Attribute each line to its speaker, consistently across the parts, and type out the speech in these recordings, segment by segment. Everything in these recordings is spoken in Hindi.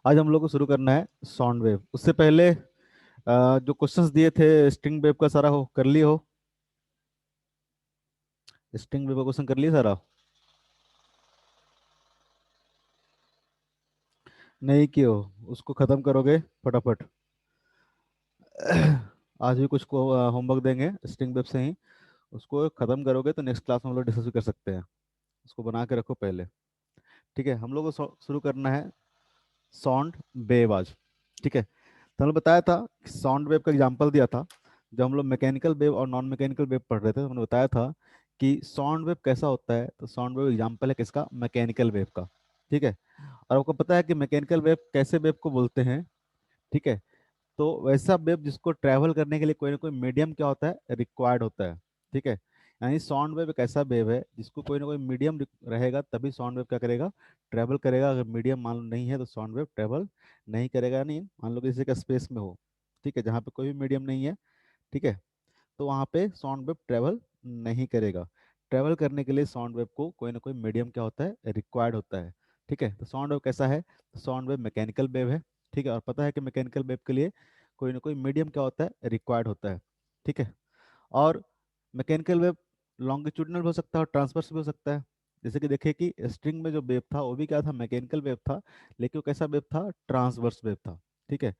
Speaker 1: आज हम लोग को शुरू करना है साउंड वेव। उससे पहले जो क्वेश्चंस दिए थे स्ट्रिंग वेव का सारा हो कर लिए हो। स्ट्रिंग वेव का क्वेश्चन कर लिए सारा? नहीं किए हो? उसको खत्म करोगे फटाफट। आज भी कुछ को होमवर्क देंगे स्ट्रिंग वेव से ही। उसको खत्म करोगे तो नेक्स्ट क्लास में हम लोग डिस्कस कर सकते हैं। उसको बना के रखो पहले। ठीक है, हम लोग को शुरू करना है साउंड वेव आज। ठीक है, तो हमने बताया था कि साउंड वेव का एग्जांपल दिया था। जब हम लोग मैकेनिकल वेव और नॉन मैकेनिकल वेव पढ़ रहे थे तो हमने बताया था कि साउंड वेव कैसा होता है। तो साउंड वेव एग्जांपल है किसका? मैकेनिकल वेव का। ठीक है, और आपको पता है कि मैकेनिकल वेव कैसे वेव को बोलते हैं। ठीक है, तो वैसा वेव जिसको ट्रैवल करने के लिए कोई ना कोई मीडियम क्या होता है, रिक्वायर्ड होता है। ठीक है, यानी साउंड वेव एक ऐसा वेव है जिसको कोई ना कोई मीडियम रहेगा तभी साउंड वेव क्या करेगा, ट्रैवल करेगा। अगर मीडियम मान लो नहीं है तो साउंड वेव ट्रैवल नहीं करेगा। नहीं, मान लो किसी का स्पेस में हो, ठीक है, जहाँ पे कोई भी मीडियम नहीं है, ठीक है, तो वहाँ पे साउंड वेव ट्रैवल नहीं करेगा। ट्रैवल करने के लिए साउंड वेव को कोई ना कोई मीडियम क्या होता है, रिक्वायर्ड होता है। ठीक है, तो साउंड वेव कैसा है? तो साउंड वेव मैकेनिकल वेव है। ठीक है, और पता है कि मैकेनिकल वेव के लिए कोई ना कोई मीडियम क्या होता है, रिक्वायर्ड होता है। ठीक है, और मैकेनिकल वेव लॉन्गिट्यूडनल हो सकता है और ट्रांसवर्स भी हो सकता है। जैसे कि देखिए कि स्ट्रिंग में जो वेव था वो भी क्या था, मैकेनिकल वेव था, लेकिन वो कैसा वेव था, ट्रांसवर्स वेव था। ठीक है,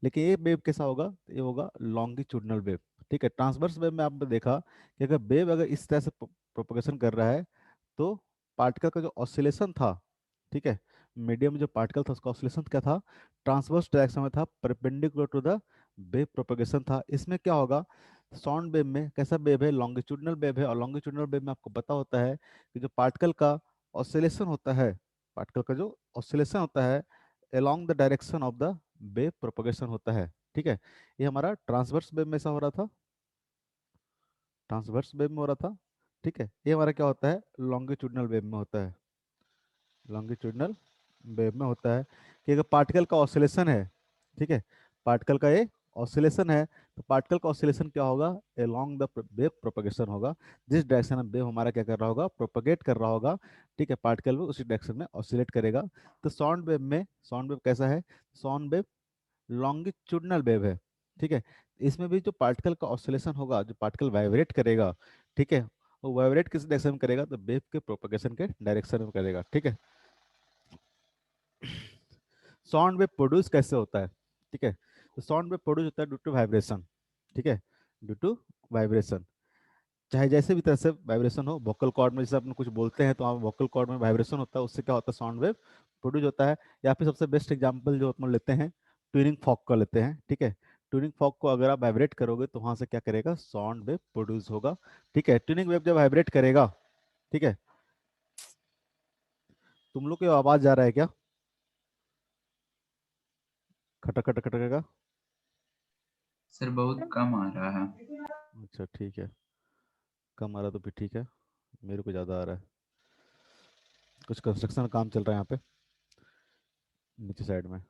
Speaker 1: लेकिन ये वेव कैसा होगा, ये होगा लॉन्गिट्यूडनल वेव। ठीक है, ट्रांसवर्स वेव में आपने देखा कि अगर वेव अगर इस तरह से प्रोपगेशन कर रहा है तो पार्टिकल का जो ऑसिलेशन था, ठीक है, मीडियम में जो पार्टिकल था उसका ऑसिलेशन क्या था, ट्रांसवर्स डायरेक्शन में था, perpendicular to the wave propagation था। इसमें क्या होगा, साउंड वेव में कैसा वेव है, लॉन्गिट्यूडनल वेव है। और लॉन्गिट्यूडनल वेव में आपको पता होता है कि जो पार्टिकल का ऑसिलेशन होता है, पार्टिकल का जो ऑसिलेशन होता है along the direction of the wave propagation होता है। ठीक है, ये हमारा ट्रांसवर्स वेव में ऐसा हो रहा था, ट्रांसवर्स वेव में हो रहा था। ठीक है, ये हमारा क्या होता है, लॉन्गिट्यूडनल वेव में होता है। लॉन्गिट्यूडनल वेव में होता है कि अगर पार्टिकल का ऑसिलेशन है, ठीक है, पार्टिकल का ये ऑसिलेशन है, तो पार्टिकल का ऑसिलेशन क्या होगा, अलोंग द वेव प्रोपगेशन होगा। जिस डायरेक्शन में वेव हमारा क्या कर रहा होगा, प्रोपगेट कर रहा होगा, ठीक है, पार्टिकल भी उसी डायरेक्शन में ऑसिलेट करेगा। तो साउंड वेव में, साउंड वेव कैसा है, साउंड वेव लॉन्गिट्यूडनल वेव है। ठीक है, इसमें भी जो पार्टिकल का ऑसिलेशन होगा, जो पार्टिकल वाइब्रेट करेगा, ठीक है, वो वाइब्रेट किस डायरेक्शन में करेगा, तो वेव के प्रोपगेशन के डायरेक्शन में करेगा। ठीक है, साउंड वेव प्रोड्यूस कैसे होता है? ठीक है, तो साउंड वेव प्रोड्यूस होता है ड्यू टू वाइब्रेशन। ठीक है, ड्यू टू वाइब्रेशन, चाहे जैसे भी तरह से वाइब्रेशन हो। वोकल कॉर्ड में जैसे अपन कुछ बोलते हैं तो आप वोकल कॉर्ड में वाइब्रेशन होता है, उससे क्या होता है, साउंड वेव प्रोड्यूस होता है। या फिर सबसे बेस्ट एग्जांपल जो अपन लेते हैं, ट्यूनिंग फॉक का लेते हैं। ठीक है, ट्यूनिंग फॉक को अगर आप वाइब्रेट करोगे तो वहां से क्या करेगा, साउंड वेव प्रोड्यूस होगा। ठीक है, ट्यूनिंग वेव जब वाइब्रेट करेगा, ठीक है, तुम लोग की आवाज जा रहा है क्या, खटक खटक खटकेगा?
Speaker 2: सर बहुत कम आ रहा है।
Speaker 1: अच्छा ठीक है, कम आ रहा तो फिर ठीक है, मेरे को ज़्यादा आ रहा है। कुछ कंस्ट्रक्शन का काम चल रहा है यहाँ पे नीचे साइड में।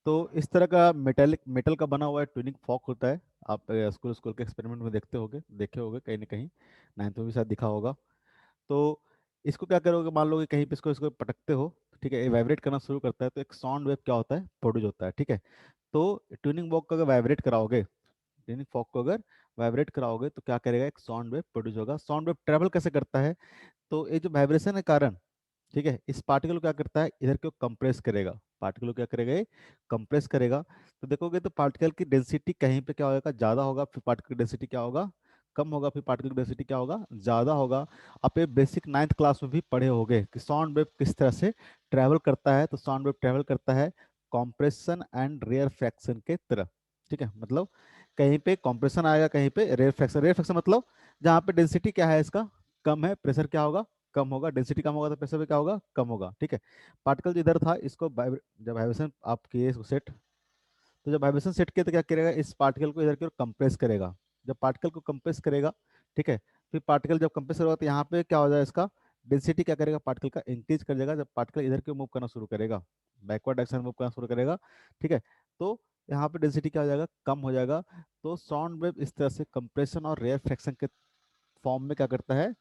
Speaker 1: तो इस तरह का मेटेलिक मेटल का बना हुआ ट्यूनिंग फॉक होता है। आप स्कूल स्कूल के एक्सपेरिमेंट में देखते होगे, देखे होगे कहीं ना कहीं, नाइन्थ में भी शायद दिखा होगा। तो इसको क्या करोगे, मान लो कि कहीं पे इसको इसको पटकते हो, ठीक है, ये वाइब्रेट करना शुरू करता है तो एक साउंड वेव क्या होता है, प्रोड्यूस होता है। ठीक है, तो ट्यूनिंग फॉक को अगर वाइब्रेट कराओगे, ट्यूनिंग फॉक को अगर वाइब्रेट कराओगे तो क्या करेगा, एक साउंड वेव प्रोड्यूस होगा। साउंड वेव ट्रेवल कैसे करता है, तो ये जो वाइब्रेशन के कारण, ठीक है, इस पार्टिकल को क्या करता है, इधर को कंप्रेस करेगा। पार्टिकल को क्या करेगा, ये कंप्रेस करेगा। तो देखोगे तो पार्टिकल की डेंसिटी कहीं पे क्या होगा, ज्यादा होगा, फिर पार्टिकल की डेंसिटी क्या होगा, कम होगा, फिर पार्टिकल की डेंसिटी क्या होगा, ज्यादा होगा। आप ये बेसिक नाइन्थ क्लास में भी पढ़े होंगे कि साउंड वेव किस तरह से ट्रैवल करता है। तो साउंड वेव ट्रैवल करता है कॉम्प्रेशन एंड रेयरफैक्शन के तरफ। ठीक है, मतलब कहीं पे कॉम्प्रेशन आएगा, कहीं पे रेयरफैक्शन। रेयरफैक्शन मतलब जहाँ पे डेंसिटी क्या है इसका, कम है, प्रेशर क्या होगा, कम होगा। डेंसिटी कम होगा तो प्रेशर भी क्या होगा, कम होगा। ठीक है, पार्टिकल जो इधर था इसको जब वाइब्रेशन आप किए इसको सेट, तो जब वाइब्रेशन सेट किया तो क्या करेगा, इस पार्टिकल को इधर की ओर कंप्रेस करेगा। जब पार्टिकल को कंप्रेस करेगा, ठीक है, फिर पार्टिकल जब कंप्रेस होगा तो यहाँ पे क्या हो जाएगा, इसका डेंसिटी क्या करेगा, पार्टिकल का इंक्रीज कर देगा। जब पार्टिकल इधर की मूव करना शुरू करेगा, बैकवर्ड डायरेक्शन मूव करना शुरू करेगा, ठीक है, तो यहाँ पे डेंसिटी क्या हो जाएगा, कम हो जाएगा। तो साउंड वेव इस तरह से कंप्रेशन और रेयर फ्रैक्शन के फॉर्म में क्या करता है,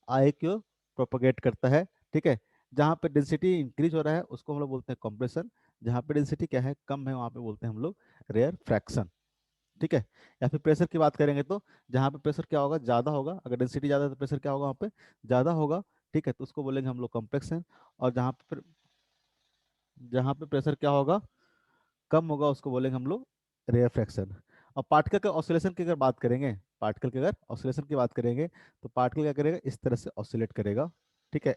Speaker 1: आई क्यू प्रोपोगेट करता है। ठीक है, जहाँ पे डेंसिटी इंक्रीज हो रहा है उसको हम लोग बोलते हैं कंप्रेशन, जहाँ पे डेंसिटी क्या है कम है वहाँ पे बोलते हैं हम लोग रेयर फ्रैक्शन। ठीक है। या फिर प्रेशर की बात करेंगे तो जहाँ पे प्रेशर क्या होगा ज़्यादा होगा, अगर डेंसिटी ज़्यादा है तो प्रेशर क्या होगा वहाँ पे ज़्यादा होगा। ठीक है, तो उसको बोलेंगे हम लोग कंपैक्शन। और जहाँ पे प्रेशर क्या होगा कम होगा उसको बोलेंगे हम लोग रेयर फ्रैक्शन। और पार्टिकल के ऑसिलेशन की अगर बात करेंगे, पार्टिकल के अगर ऑसिलेशन की बात करेंगे तो पार्टिकल क्या करेगा, इस तरह से ऑसिलेट करेगा। ठीक है,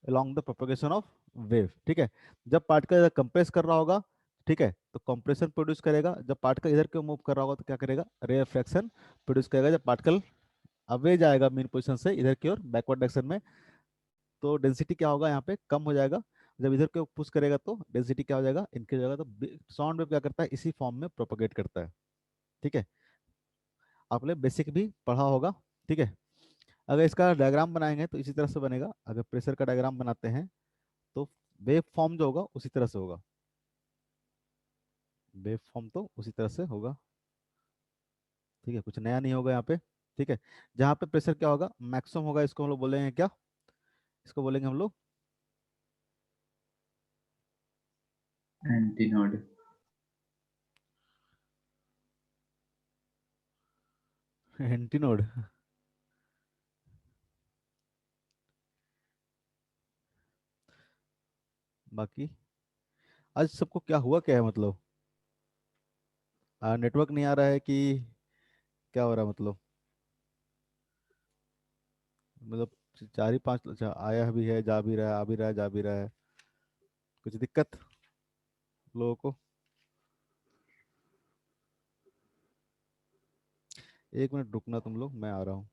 Speaker 1: along the propagation of wave. ठीक है, जब पार्टिकल इधर कंप्रेस कर रहा होगा, ठीक है, तो कंप्रेशन प्रोड्यूस करेगा। जब पार्टिकल इधर के मूव कर रहा होगा तो क्या करेगा, रेयर फ्रैक्शन प्रोड्यूस करेगा। जब पार्टिकल अवे जाएगा मेन पोजीशन से इधर की ओर बैकवर्ड डायरेक्शन में, तो डेंसिटी क्या होगा यहाँ पे कम हो जाएगा। जब इधर के पुश करेगा तो डेंसिटी क्या हो जाएगा, इंक्रीज हो जाएगा। तो साउंड वेव क्या करता है, इसी फॉर्म में प्रोपगेट करता है। ठीक है, आपने बेसिक भी पढ़ा होगा। ठीक है, अगर इसका डायग्राम बनाएंगे तो इसी तरह से बनेगा। अगर प्रेशर का डायग्राम बनाते हैं तो वेव फॉर्म जो होगा उसी तरह से होगा, वेव फॉर्म तो उसी तरह से होगा। ठीक है, कुछ नया नहीं होगा यहाँ पे। ठीक है, जहाँ पे प्रेशर क्या होगा मैक्सिमम होगा, इसको हम लोग बोलेंगे क्या, इसको बोलेंगे हम लोग
Speaker 2: एंटीनोड।
Speaker 1: एंटीनोड। बाकी आज सबको क्या हुआ, क्या है मतलब, नेटवर्क नहीं आ रहा है कि क्या हो रहा है मतलब 4 ही 5, अच्छा आया भी है, जा भी रहा है, आ भी रहा है, जा भी रहा है, कुछ दिक्कत लोगों को। 1 मिनट रुकना तुम लोग, मैं आ रहा हूँ।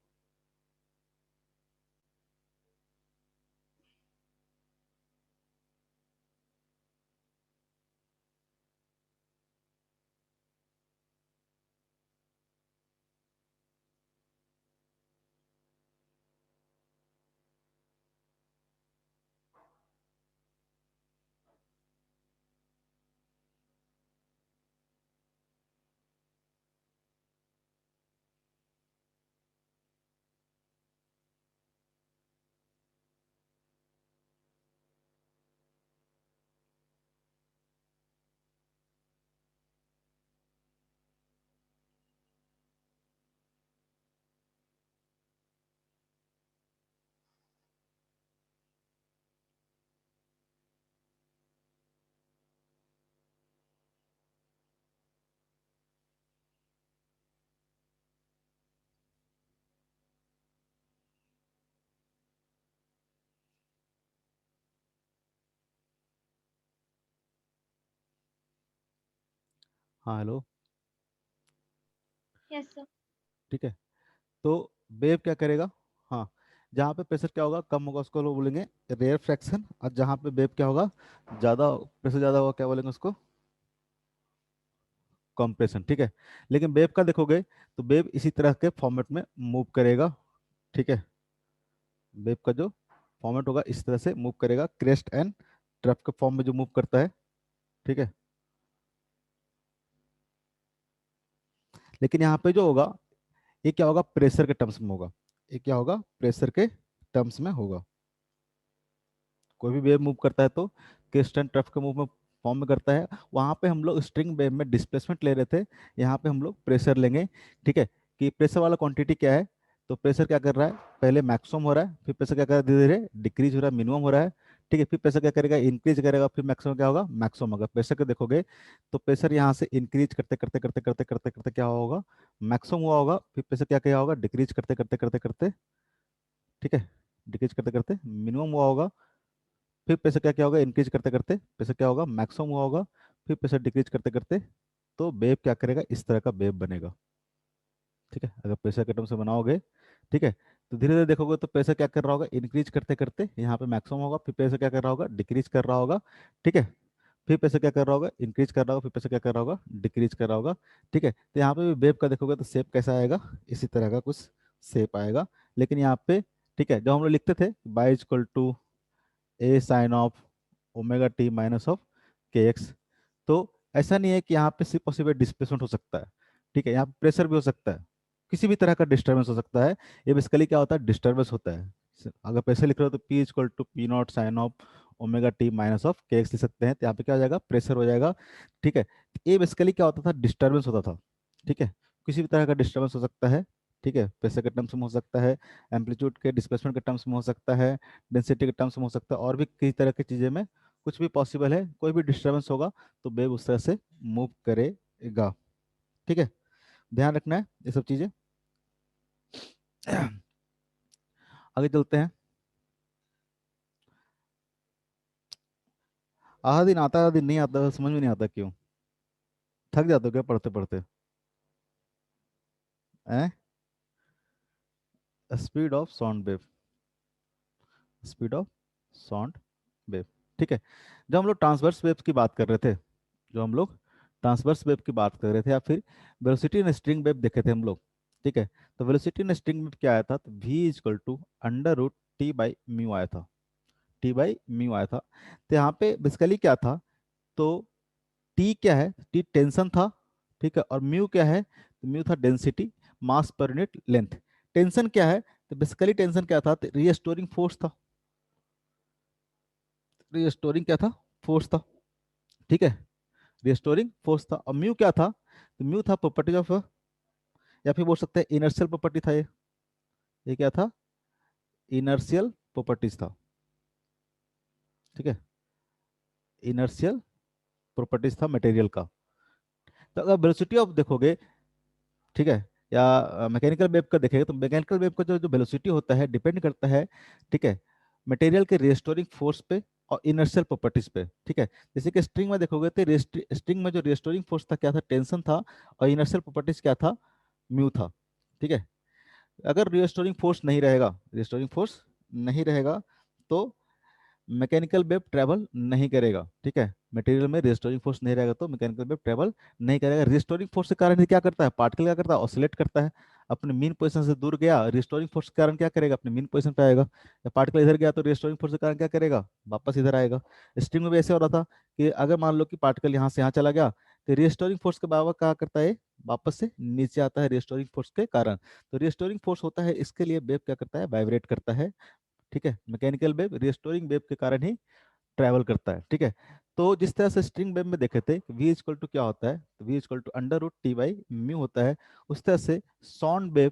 Speaker 1: हाँ हेलो।
Speaker 3: Yes sir.
Speaker 1: ठीक है, तो वेव क्या करेगा, हाँ, जहाँ पे प्रेशर क्या होगा कम होगा उसको लोग बोलेंगे रेयर फ्रैक्शन, और जहाँ पे वेव क्या होगा ज़्यादा, प्रेशर ज़्यादा होगा क्या बोलेंगे उसको कंप्रेशन। ठीक है, लेकिन वेव का देखोगे तो वेव इसी तरह के फॉर्मेट में मूव करेगा। ठीक है, वेव का जो फॉर्मेट होगा इस तरह से मूव करेगा, क्रेस्ट एंड ट्रफ के फॉर्म में जो मूव करता है। ठीक है, लेकिन यहाँ पे जो होगा ये क्या होगा, प्रेशर के टर्म्स में होगा। ये क्या होगा, प्रेशर के टर्म्स में होगा। कोई भी वेव मूव करता है तो क्रेस्ट एंड ट्रफ के मूव में फॉर्म में करता है। वहाँ पे हम लोग स्ट्रिंग वेव में डिस्प्लेसमेंट ले रहे थे, यहाँ पे हम लोग प्रेशर लेंगे। ठीक है, कि प्रेशर वाला क्वांटिटी क्या है, तो प्रेशर क्या कर रहा है, पहले मैक्सिमम हो रहा है, फिर प्रेशर क्या कर रहा है धीरे धीरे डिक्रीज हो रहा है, मिनिमम हो रहा है। ठीक है, फिर प्रेशर क्या करेगा, इंक्रीज करेगा, फिर मैक्सिमम क्या होगा, मैक्सिमम होगा। प्रेशर को देखोगे तो प्रेशर यहाँ से इंक्रीज करते करते करते करते करते करते क्या होगा, मैक्सिमम हुआ होगा, फिर प्रेशर क्या क्या होगा, डिक्रीज करते करते करते करते, ठीक है, डिक्रीज करते करते मिनिमम हुआ होगा, फिर प्रेशर क्या क्या होगा, इंक्रीज करते करते प्रेशर क्या होगा, मैक्सिमम हुआ होगा, फिर प्रेशर डिक्रीज करते करते, तो वेव क्या करेगा, इस तरह का वेव बनेगा। ठीक है, अगर प्रेशर के टर्म से बनाओगे, ठीक है, तो धीरे धीरे देखोगे तो प्रेशर क्या कर रहा होगा, इंक्रीज करते करते यहाँ पे मैक्सिमम होगा, फिर प्रेशर क्या कर रहा होगा, डिक्रीज कर रहा होगा। ठीक है, फिर प्रेशर क्या कर रहा होगा, इंक्रीज कर रहा होगा, फिर प्रेशर क्या कर रहा होगा, डिक्रीज कर रहा होगा। ठीक है, तो यहाँ पे भी वेव का देखोगे तो शेप कैसा आएगा, इसी तरह का कुछ शेप आएगा। लेकिन यहाँ पे, ठीक है, जो हम लोग लिखते थे Y equal to A sine of omega T minus of K X, तो ऐसा नहीं है कि यहाँ पे सिर्फ और सिर्फ डिस्प्लेसमेंट हो सकता है। ठीक है, यहाँ पे प्रेशर भी हो सकता है, किसी भी तरह का डिस्टर्बेंस हो सकता है। ये बेसिकली क्या होता है, डिस्टर्बेंस होता है, अगर प्रेशर लिख रहे हो तो P equal to P naught sine of omega T minus of K X लिख सकते हैं। तो यहाँ पे क्या हो जाएगा, प्रेशर हो जाएगा। ठीक है, ये बेसिकली क्या होता था, डिस्टर्बेंस होता था। ठीक है, किसी भी तरह का डिस्टर्बेंस हो सकता है। ठीक है, प्रेशर के टर्म्स में हो सकता है, एम्पलीट्यूड के डिस्प्लेसमेंट के टर्म्स में हो सकता है, डेंसिटी के टर्म्स में हो सकता है, और भी कई तरह की चीज़ें में कुछ भी पॉसिबल है। कोई भी डिस्टर्बेंस होगा तो वेव उस तरह से मूव करेगा। ठीक है, ध्यान रखना है ये सब चीज़ें। आगे चलते हैं। आधा दिन आता है, आधा दिन नहीं आता, समझ में नहीं आता क्यों। थक जाते हो क्या पढ़ते पढ़ते? हैं? Speed of sound wave, speed of sound wave. ठीक है, जब हम लोग ट्रांसवर्स वेव्स की बात कर रहे थे, जो हम लोग ट्रांसवर्स वेव की बात कर रहे थे, या फिर वेलोसिटी इन स्ट्रिंग वेव देखे थे हम लोग। ठीक है, तो वेलोसिटी इन स्ट्रिंग वेव क्या आया था, तो v equal to under root T by mu आया था। टी बाई म्यू आया था। तो यहाँ पे बेसिकली क्या था, तो टी क्या है, टी टेंशन था। ठीक है, और म्यू क्या है, तो म्यू था डेंसिटी, मास पर यूनिट लेंथ। टेंशन क्या है, तो बेसिकली टेंशन क्या था, तो रीस्टोरिंग फोर्स था। रीस्टोरिंग क्या था, फोर्स था। ठीक है, रीस्टोरिंग फोर्स था। और म्यू क्या था, तो म्यू था प्रॉपर्टीज ऑफ, या फिर बोल सकते हैं इनर्शियल प्रॉपर्टी था ये क्या था, इनर्शियल प्रॉपर्टीज था। ठीक है, इनर्शियल प्रॉपर्टीज था मटेरियल का। तो अगर वेलोसिटी ऑफ देखोगे, ठीक है, या मैकेनिकल वेव का देखेगा, तो मैकेनिकल वेव का जो वेलोसिटी होता है डिपेंड करता है, ठीक है, मटेरियल के रिस्टोरिंग फोर्स पे और इनर्शियल प्रॉपर्टीज पे। ठीक है, जैसे कि स्ट्रिंग में देखोगे तो स्ट्रिंग में जो रिस्टोरिंग फोर्स था क्या था, टेंशन था, और इनर्शियल प्रॉपर्टीज क्या था, म्यू था। ठीक है, अगर रिस्टोरिंग फोर्स नहीं रहेगा, रिस्टोरिंग फोर्स नहीं रहेगा, तो मैकेनिकल वेव ट्रेवल नहीं करेगा। ठीक है, मटेरियल में रिस्टोरिंग फोर्स नहीं रहेगा तो मैकेनिकल वेव ट्रेवल नहीं करेगा। रिस्टोरिंग फोर्स के कारण ये क्या करता है, पार्टिकल क्या करता है, ऑसिलेट करता है। अपने मीन पोजीशन से दूर गया, रिस्टोरिंग फोर्स के कारण क्या करेगा, अपने मीन पोजीशन पे आएगा। या पार्टिकल इधर गया तो रिस्टोरिंग फोर्स के कारण क्या करेगा, वापस इधर आएगा। स्ट्रिंग में भी ऐसे हो रहा था कि अगर मान लो कि पार्टिकल यहाँ से यहाँ चला गया, तो रिस्टोरिंग फोर्स के बाबा क्या करता है, वापस से नीचे आता है रिस्टोरिंग फोर्स के कारण। तो रिस्टोरिंग फोर्स होता है, इसके लिए वेव क्या करता है, वाइब्रेट करता है। ठीक है, मैकेनिकल वेव रिस्टोरिंग वेव के कारण ही ट्रैवल करता है। ठीक है, तो जिस तरह से स्ट्रिंग वेव में देखे थे v इक्वल टू क्या होता है, तो v equal to under root T by mu होता है। उस तरह से साउंड वेव,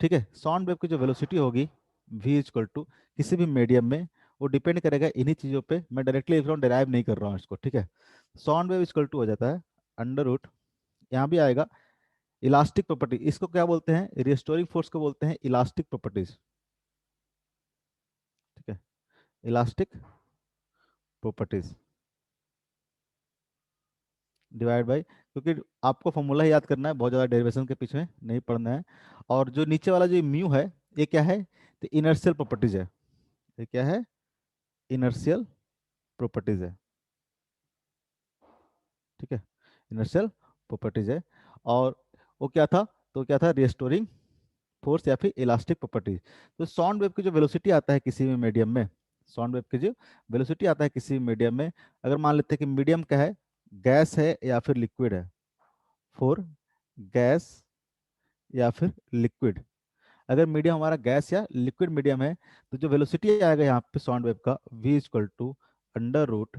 Speaker 1: ठीक है, साउंड वेव की जो वेलोसिटी होगी v इक्वल टू किसी भी मीडियम में, वो डिपेंड करेगा इन्हीं चीज़ों पे। मैं डायरेक्टली लिख रहा हूँ, डेराइव नहीं कर रहा हूँ इसको। ठीक है, साउंड वेव इक्वल टू हो जाता है अंडर रूट, यहाँ भी आएगा इलास्टिक प्रॉपर्टी। इसको क्या बोलते हैं, रिस्टोरिंग फोर्स को बोलते हैं इलास्टिक प्रॉपर्टीज। ठीक है, इलास्टिक प्रॉपर्टीज डिवाइड बाई, क्योंकि आपको फॉर्मूला ही याद करना है, बहुत ज़्यादा डेरिवेशन के पीछे नहीं पढ़ना है। और जो नीचे वाला जो म्यू है, ये क्या है, तो इनर्शियल प्रॉपर्टीज है। ये क्या है, इनर्शियल प्रॉपर्टीज है। ठीक है, इनर्शियल प्रॉपर्टीज है। और वो क्या था, तो क्या था, रिस्टोरिंग फोर्स या फिर इलास्टिक प्रॉपर्टीज। तो साउंड वेव की जो वेलोसिटी आता है किसी भी मीडियम में, साउंड वेव की जो वेलोसिटी आता है किसी भी मीडियम में, अगर मान लेते हैं कि मीडियम क्या है, गैस है या फिर लिक्विड है, फोर गैस या फिर लिक्विड, अगर मीडियम हमारा गैस या लिक्विड मीडियम है, तो जो वेलोसिटी आएगा यहाँ पे साउंड वेव का, v equal to under root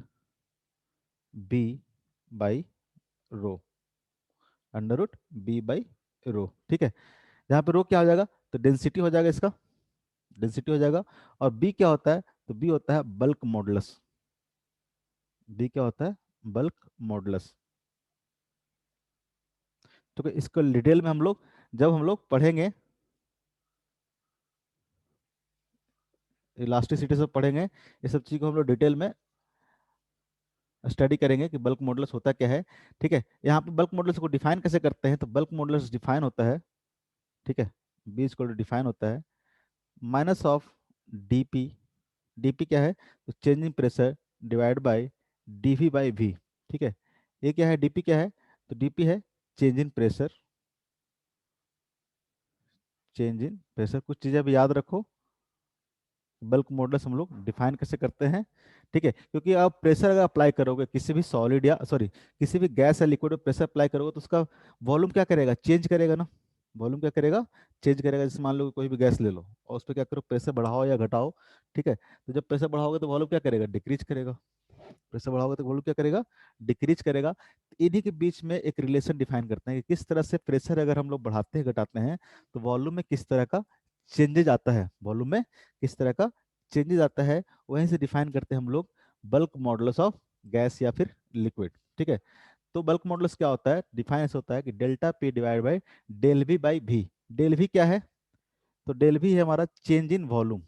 Speaker 1: B by rho, under root B by rho. ठीक है, यहाँ पे रो क्या हो जाएगा, तो डेंसिटी हो जाएगा इसका, डेंसिटी हो जाएगा। और बी क्या होता है, तो बी होता है बल्क मॉडुलस। बी क्या होता है, बल्क मॉडुलस। तो इसको डिटेल में हम लोग जब हम लोग पढ़ेंगे, इलास्टिसिटी से पढ़ेंगे, ये सब चीज़ को हम लोग डिटेल में स्टडी करेंगे कि बल्क मॉडुलस होता क्या है। ठीक है, यहाँ पे बल्क मॉडुलस को डिफाइन कैसे करते हैं, तो बल्क मॉडुलस डिफाइन होता है, ठीक है, बी इक्वल टू डिफाइन होता है माइनस ऑफ डीपी। डीपी क्या है, तो change in pressure divide by DV by V. ठीक है, ये क्या है, डीपी क्या है, तो डीपी है change in pressure, change in pressure. कुछ चीज़ें अभी याद रखो, बल्क मॉडुलस हम लोग डिफाइन कैसे करते हैं। ठीक है, क्योंकि आप प्रेशर अगर अप्लाई करोगे किसी भी सॉलिड या सॉरी किसी भी गैस या लिक्विड में प्रेशर अप्लाई करोगे, तो उसका वॉल्यूम क्या करेगा, चेंज करेगा ना। वॉल्यूम क्या करेगा, चेंज करेगा। जैसे मान लो कोई भी गैस ले लो और उस पर क्या करो, प्रेशर बढ़ाओ या घटाओ, ठीक है, तो जब प्रेशर बढ़ाओगे तो वॉल्यूम क्या करेगा, डिक्रीज करेगा। प्रेशर बढ़ाओगे तो वॉल्यूम क्या करेगा, डिक्रीज करेगा। तो इन्हीं के बीच में एक रिलेशन डिफाइन करते हैं कि किस तरह से प्रेशर अगर हम लोग बढ़ाते हैं घटाते हैं तो वॉल्यूम में किस तरह का चेंजेज आता है, वॉल्यूम में किस तरह का चेंजेज आता है। वहीं से डिफाइन करते हैं हम लोग बल्क मॉडुलस ऑफ गैस या फिर लिक्विड, ठीक है। तो बल्क मॉडुलस क्या होता है, डिफाइन ऐसे होता है कि delta P divide by del V by V. Del V क्या है, तो डेल वी है हमारा change in volume.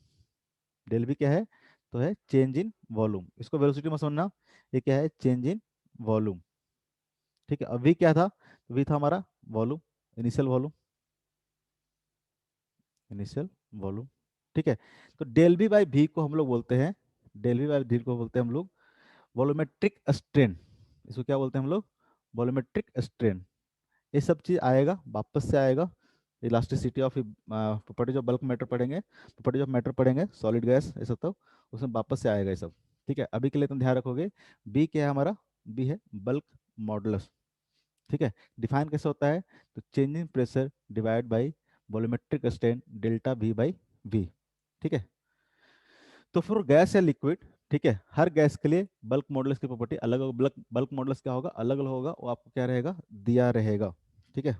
Speaker 1: Del V क्या है, तो है चेंज इन वॉल्यूम। इसको वेलोसिटी में समझना, ये क्या है, चेंज इन वॉल्यूम, ठीक है। अब वी क्या था, वी था हमारा volume, initial volume, initial volume, ठीक है। तो डेल वी बाई भी को हम लोग बोलते हैं, डेल वी बाई भी को बोलते हैं हम लोग वॉल्यूमेट्रिक स्ट्रेन। इसको क्या बोलते हैं हम लोग, वॉल्यूमेट्रिक स्ट्रेन। ये सब चीज आएगा, वापस से आएगा। Elasticity of properties of bulk matter पढ़ेंगे, प्रॉपर्टीज ऑफ मैटर पढ़ेंगे, सॉलिड गैस, ये सब तो उसमें वापस से आएगा ये सब, ठीक है। अभी के लिए तुम ध्यान रखोगे बी क्या है हमारा, बी है बल्क मॉडुलस, ठीक है। डिफाइन कैसे होता है, तो change in pressure divide by volumetric strain delta V by V, ठीक है। तो फिर गैस या लिक्विड, ठीक है, हर गैस के लिए बल्क मॉडुलस की प्रॉपर्टी अलग होगा। बल्क बल्क मॉडुलस क्या होगा, अलग अलग होगा, वो आपको क्या रहेगा, दिया रहेगा, ठीक है।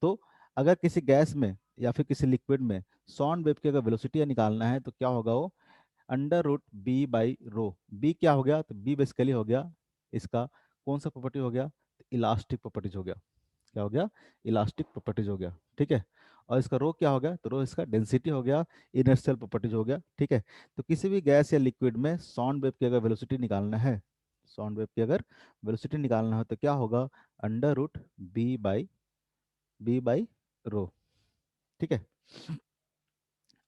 Speaker 1: तो अगर किसी गैस में या फिर किसी लिक्विड में साउंड वेव की अगर वेलोसिटी निकालना है तो क्या होगा वो, under root B by rho. B क्या हो गया, तो बी बेसिकली हो गया इसका कौन सा प्रॉपर्टी हो गया, तो इलास्टिक प्रॉपर्टीज हो गया। क्या हो गया, इलास्टिक प्रॉपर्टीज हो गया, ठीक है। और इसका रो क्या हो गया, तो रो इसका डेंसिटी हो गया, इनर्शियल प्रॉपर्टीज हो गया, ठीक है। तो किसी भी गैस या लिक्विड में साउंड वेव की अगर वेलोसिटी निकालना है, साउंड वेव की अगर वेलोसिटी निकालना हो तो क्या होगा, under root B by rho, ठीक है।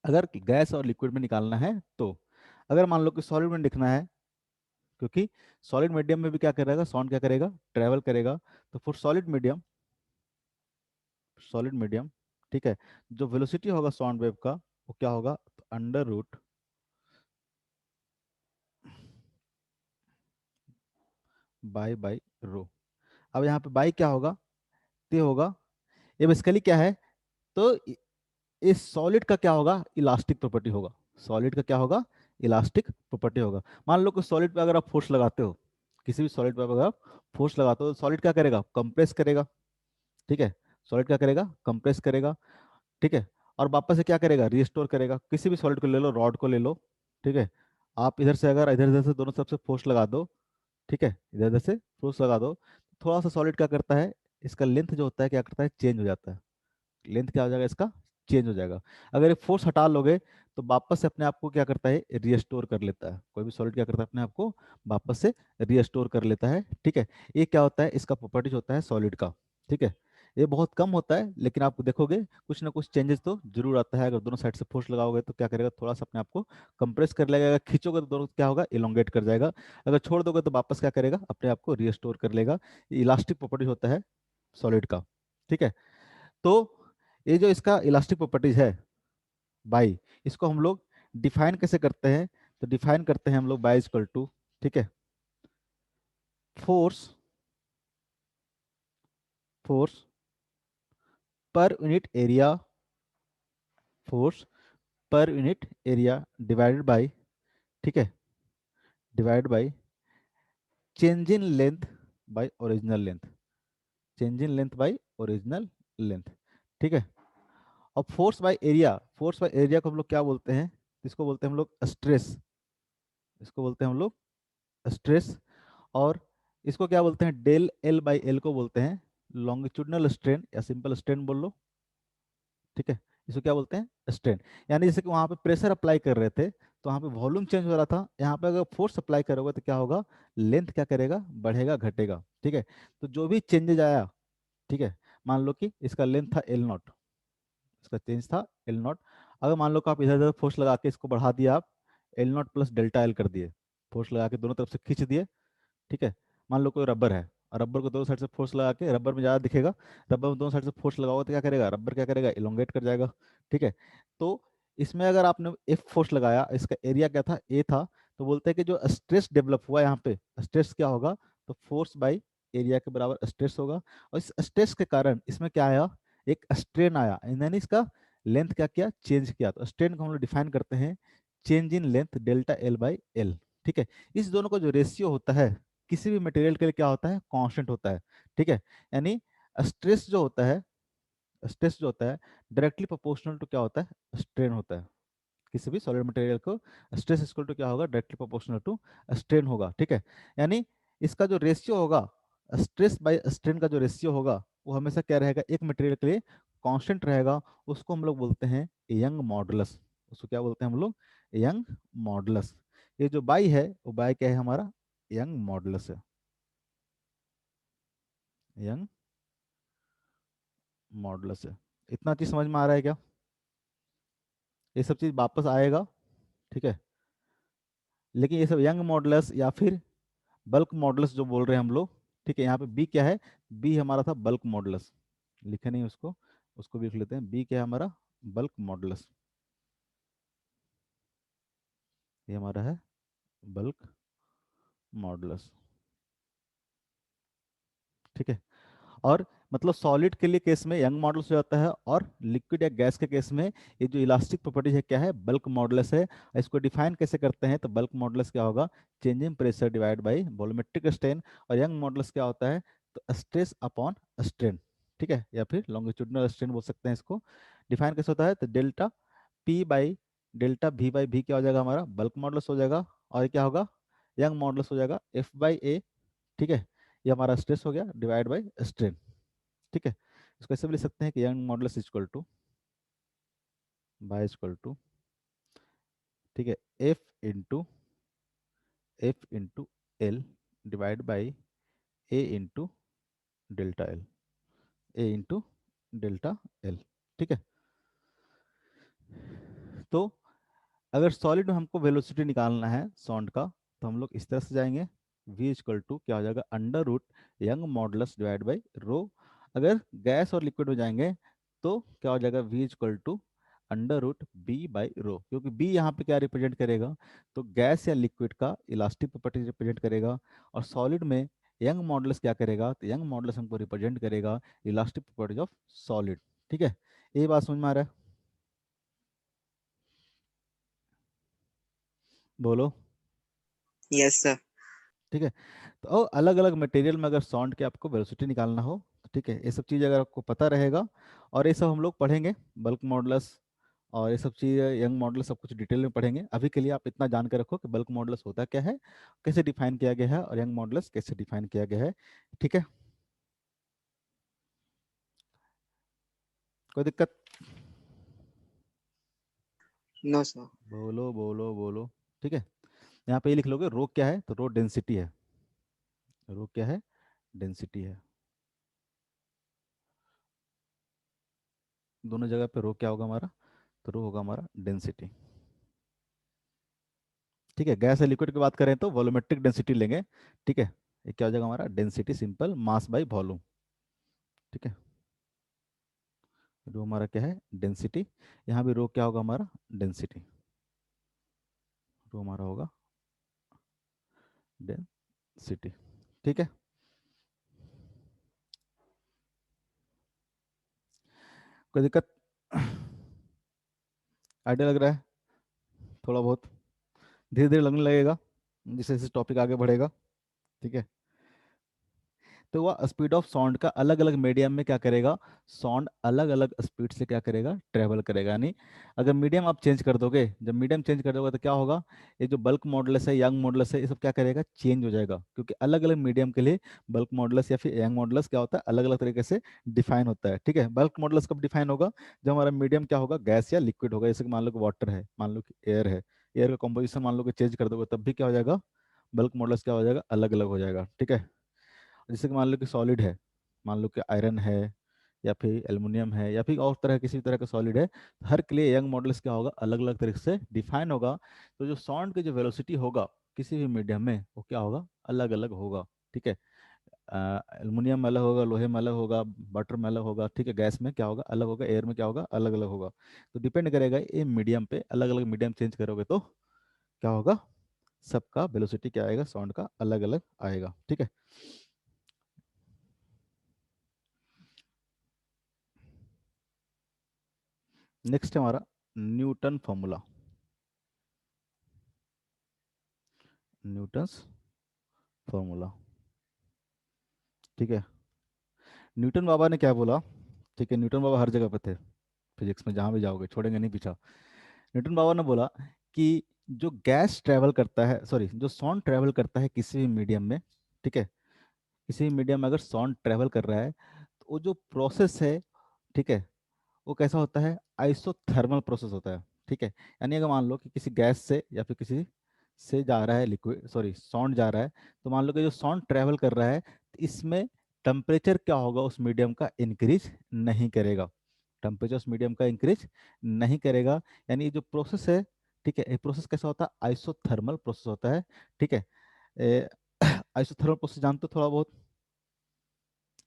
Speaker 1: अगर गैस और लिक्विड में निकालना है तो, अगर मान लो कि सॉलिड में लिखना है, क्योंकि सॉलिड मीडियम में भी क्या करेगा, साउंड क्या करेगा, ट्रेवल करेगा। तो for solid medium, solid medium, ठीक है, जो वेलोसिटी होगा साउंड वेव का वो क्या होगा, तो अंडर रूट बाई रो। अब यहाँ पे बाई क्या होगा, ते होगा, ये बेसिकली क्या है, तो इस सॉलिड का क्या होगा, इलास्टिक प्रॉपर्टी होगा। सॉलिड का क्या होगा, इलास्टिक प्रॉपर्टी होगा। मान लो कि सॉलिड पे अगर आप फोर्स लगाते हो, किसी भी सॉलिड पे अगर आप फोर्स लगाते हो तो सॉलिड क्या करेगा, कंप्रेस करेगा, ठीक है। सॉलिड क्या करेगा, कंप्रेस करेगा, ठीक है। और वापस से क्या करेगा, रिस्टोर करेगा। किसी भी सॉलिड को ले लो, रॉड को ले लो, ठीक है। आप इधर से अगर इधर इधर से दोनों तरफ से फोर्स लगा दो, ठीक है, इधर इधर से फोर्स लगा दो, थोड़ा सा सॉलिड क्या करता है, इसका लेंथ जो होता है क्या करता है, चेंज हो जाता है। लेंथ क्या हो जाएगा इसका, चेंज हो जाएगा। अगर एक फोर्स हटा लोगे तो वापस से अपने आप को क्या करता है, रिस्टोर कर लेता है। कोई भी सॉलिड क्या करता है, अपने आप को वापस से रिस्टोर कर लेता है, ठीक है। ये क्या होता है, इसका प्रॉपर्टीज होता है सॉलिड का, ठीक है। ये बहुत कम होता है लेकिन आप देखोगे कुछ ना कुछ चेंजेस तो जरूर आता है। अगर दोनों साइड से फोर्स लगाओगे तो क्या करेगा, थोड़ा सा अपने आप को कंप्रेस कर लेगा। अगर खींचोगे तो दोनों क्या होगा, इलोंगेट कर जाएगा। अगर छोड़ दोगे तो वापस क्या करेगा, अपने आप को रिस्टोर कर लेगा। इलास्टिक प्रॉपर्टी होता है सॉलिड का, ठीक है। तो ये जो इसका इलास्टिक प्रॉपर्टीज है बाई, इसको हम लोग डिफाइन कैसे करते हैं, तो डिफाइन करते हैं हम लोग बाई इक्वल टू, ठीक है, force, force per unit area, force per unit area divided by, ठीक है, divide by change in length by original length, change in length by original length, ठीक है। और force by area, force by area को हम लोग क्या बोलते हैं, इसको बोलते हैं हम लोग स्ट्रेस, इसको बोलते हैं हम लोग स्ट्रेस। और इसको क्या बोलते हैं, डेल एल बाई एल को बोलते हैं लॉन्गिट्यूडनल स्ट्रेन या सिंपल स्ट्रेन बोल लो, ठीक है। इसको क्या बोलते हैं, स्ट्रेन। यानी जैसे कि वहां पे प्रेशर अप्लाई कर रहे थे तो वहां पे वॉल्यूम चेंज हो रहा था, यहाँ पे अगर फोर्स अप्लाई करोगे तो क्या होगा, लेंथ क्या करेगा, बढ़ेगा घटेगा, ठीक है। तो जो भी चेंजेज आया, ठीक है, मान लो कि इसका लेंथ था एल नॉट, इसका चेंज था एल नॉट। अगर मान लो कि आप इधर उधर फोर्स लगा के इसको बढ़ा दिया, आप L not plus delta L कर दिए, फोर्स लगा के दोनों तरफ से खींच दिए, ठीक है। मान लो कोई रबर है और रबर को दोनों साइड से फोर्स लगा के, रबर में ज़्यादा दिखेगा, रबर में दोनों साइड से फोर्स लगाओगे तो क्या करेगा, रबर क्या करेगा, इलोंगेट कर जाएगा, ठीक है। तो इसमें अगर आपने एफ फोर्स लगाया, इसका एरिया क्या था, ए था, तो बोलते हैं कि जो स्ट्रेस डेवलप हुआ यहाँ पे, स्ट्रेस क्या होगा, तो फोर्स बाई एरिया के बराबर स्ट्रेस होगा। और इस स्ट्रेस के कारण इसमें क्या आया, एक स्ट्रेन आया, यानी इसका लेंथ क्या किया, चेंज किया। तो स्ट्रेन को हम लोग डिफाइन करते हैं change in length delta L by L. ठीक है, इस दोनों का जो रेशियो होता है किसी भी मटेरियल के लिए क्या होता है, कांस्टेंट होता है। ठीक है, यानी स्ट्रेस जो होता है, स्ट्रेस जो होता है डायरेक्टली प्रोपोर्शनल टू क्या होता है, स्ट्रेन होता है। किसी भी सॉलिड मटेरियल को स्ट्रेस इक्वल टू क्या होगा, डायरेक्टली प्रोपोर्शनल टू स्ट्रेन होगा। ठीक है, यानी इसका जो रेशियो होगा, स्ट्रेस बाय स्ट्रेन का जो रेशियो होगा वो हमेशा क्या रहेगा, एक मटेरियल के लिए कांस्टेंट रहेगा। उसको हम लोग बोलते हैं यंग मॉडुलस। उसको क्या बोलते हैं हम लोग, यंग मॉडुलस। ये जो बाई है वो बाई क्या है हमारा, यंग मॉडुलस है, यंग मॉडुलस है। इतना चीज समझ में आ रहा है क्या, ये सब चीज वापस आएगा। ठीक है, लेकिन ये सब यंग मॉडुलस या फिर बल्क मॉडुलस जो बोल रहे हैं हम लोग। ठीक है, यहाँ पे बी क्या है, बी हमारा था बल्क मॉडुलस, लिखे नहीं उसको, उसको भी लिख लेते हैं। बी क्या है हमारा, बल्क मॉडुलस, ये हमारा है बल्क मॉडुलस। ठीक है, और मतलब सॉलिड के लिए केस में यंग मॉडुलस हो जाता है, और लिक्विड या गैस के केस में ये जो इलास्टिक प्रॉपर्टीज है क्या है, बल्क मॉडुलस है। इसको डिफाइन कैसे करते हैं, तो बल्क मॉडुलस क्या होगा, change in pressure divide by volumetric strain. और यंग मॉडुलस क्या होता है, तो स्ट्रेस अपॉन स्ट्रेन। ठीक है, या फिर लॉन्गिट्यूडिनल स्ट्रेन बोल सकते हैं इसको। डिफाइन कैसे होता है, तो delta P by delta V by V क्या हो जाएगा हमारा, बल्क मॉडुलस हो जाएगा। और ये क्या होगा, यंग मॉडुलस हो जाएगा एफ बाई ए। ठीक है, ये हमारा स्ट्रेस हो गया डिवाइड बाई स्ट्रेन। ठीक है, इसको ऐसे भी लिख सकते हैं कि Young modulus equal to Y equal to, ठीक है, F into L divide by A into delta L, A into delta L. ठीक है, तो अगर सॉलिड में हमको वेलोसिटी निकालना है साउंड का, तो हम लोग इस तरह से जाएंगे, v इक्वल टू क्या हो जाएगा, under root Young modulus divide by rho. अगर गैस और लिक्विड में जाएंगे तो क्या हो जाएगा, v equal to under root B by rho, क्योंकि b यहाँ पे क्या रिप्रेजेंट करेगा, तो गैस या लिक्विड का इलास्टिक प्रॉपर्टी रिप्रेजेंट करेगा। और सॉलिड में यंग मॉडुलस क्या करेगा, तो यंग मॉडुलस हमको रिप्रेजेंट करेगा इलास्टिक प्रॉपर्टीज ऑफ सॉलिड। ठीक है, ये बात समझ में आ रहा है, बोलो।
Speaker 3: Yes sir.
Speaker 1: ठीक है, तो अलग अलग मटेरियल में अगर साउंड के आपको वेलोसिटी निकालना हो, तो ठीक है, ये सब चीज़ अगर आपको पता रहेगा, और ये सब हम लोग पढ़ेंगे, बल्क मॉडुलस और ये सब चीज़ यंग मॉडुलस सब कुछ डिटेल में पढ़ेंगे। अभी के लिए आप इतना जान कर रखो कि बल्क मॉडुलस होता क्या है, कैसे डिफाइन किया गया है, और यंग मॉडुलस कैसे डिफाइन किया गया है। ठीक है, कोई दिक्कत,
Speaker 3: नो सर।
Speaker 1: बोलो बोलो बोलो। ठीक है, यहाँ पे ये लिख लोगे, रो क्या है, तो रो डेंसिटी है, रो क्या है, डेंसिटी है। दोनों जगह पे रो क्या होगा हमारा, तो रो होगा हमारा डेंसिटी। ठीक है, गैस या लिक्विड की बात करें तो वॉल्यूमेट्रिक डेंसिटी लेंगे। ठीक है, ये क्या हो जाएगा हमारा, density simple mass by volume. ठीक है, रो हमारा क्या है, डेंसिटी। यहाँ भी रो क्या होगा हमारा, डेंसिटी। रो हमारा होगा डेंसिटी। ठीक है, कोई दिक्कत, आइडिया लग रहा है थोड़ा बहुत, धीरे धीरे लगने लगेगा जैसे जैसे टॉपिक आगे बढ़ेगा। ठीक है, तो वह स्पीड ऑफ साउंड का अलग अलग मीडियम में क्या करेगा, साउंड अलग अलग स्पीड से क्या करेगा, ट्रेवल करेगा। यानी अगर मीडियम आप चेंज कर दोगे, जब मीडियम चेंज कर दोगे तो क्या होगा, ये जो बल्क मॉडुलस है, यंग मॉडुलस है, ये सब क्या करेगा, चेंज हो जाएगा। क्योंकि अलग अलग मीडियम के लिए बल्क मॉडुलस या फिर यंग मॉडुलस क्या होता है, अलग अलग तरीके से डिफाइन होता है। ठीक है, बल्क मॉडुलस कब डिफाइन होगा, जब हमारा मीडियम क्या होगा, गैस या लिक्विड होगा। जैसे कि मान लो कि वाटर है, मान लो कि एयर है, एयर का कॉम्पोजिशन मान लो कि चेंज कर दोगे, तब भी क्या हो जाएगा, बल्क मॉडुलस क्या हो जाएगा, अलग अलग हो जाएगा। ठीक है, जैसे कि मान लो कि सॉलिड है, मान लो कि आयरन है, या फिर एल्युमिनियम है, या फिर और तरह किसी भी तरह का सॉलिड है, तो हर के लिए यंग मॉडल्स क्या होगा, अलग अलग तरीके से डिफाइन होगा। तो जो साउंड की जो वेलोसिटी होगा किसी भी मीडियम में, वो क्या होगा, अलग अलग होगा। ठीक है, एल्युमिनियम में अलग होगा, लोहे में अलग होगा, वाटर में अलग होगा। ठीक है, गैस में क्या होगा, अलग होगा, एयर में क्या होगा, अलग अलग होगा। तो डिपेंड करेगा ये मीडियम पे, अलग अलग मीडियम चेंज करोगे तो क्या होगा, सबका वेलोसिटी क्या आएगा, साउंड का अलग अलग आएगा। ठीक है, नेक्स्ट है हमारा न्यूटन फॉर्मूला, न्यूटन्स फॉर्मूला। ठीक है, न्यूटन बाबा ने क्या बोला? ठीक है, न्यूटन बाबा हर जगह पे थे फिजिक्स में, जहाँ भी जाओगे छोड़ेंगे नहीं पीछा। न्यूटन बाबा ने बोला कि जो गैस ट्रेवल करता है, सॉरी, जो साउंड ट्रेवल करता है किसी भी मीडियम में, ठीक है, किसी भी मीडियम में अगर साउंड ट्रेवल कर रहा है तो वो जो प्रोसेस है, ठीक है, वो कैसा होता है? आइसोथर्मल प्रोसेस होता है। ठीक है, यानी अगर मान लो कि किसी गैस से या फिर किसी से जा रहा है लिक्विड, सॉरी साउंड जा रहा है, तो मान लो कि जो साउंड ट्रेवल कर रहा है तो इसमें टेम्परेचर क्या होगा? उस मीडियम का इंक्रीज नहीं करेगा, टेम्परेचर उस मीडियम का इंक्रीज नहीं करेगा। यानी ये जो प्रोसेस है, ठीक है, ये प्रोसेस कैसा होता है? आइसोथर्मल प्रोसेस होता है। ठीक है, आइसोथर्मल प्रोसेस जानते हो थोड़ा बहुत?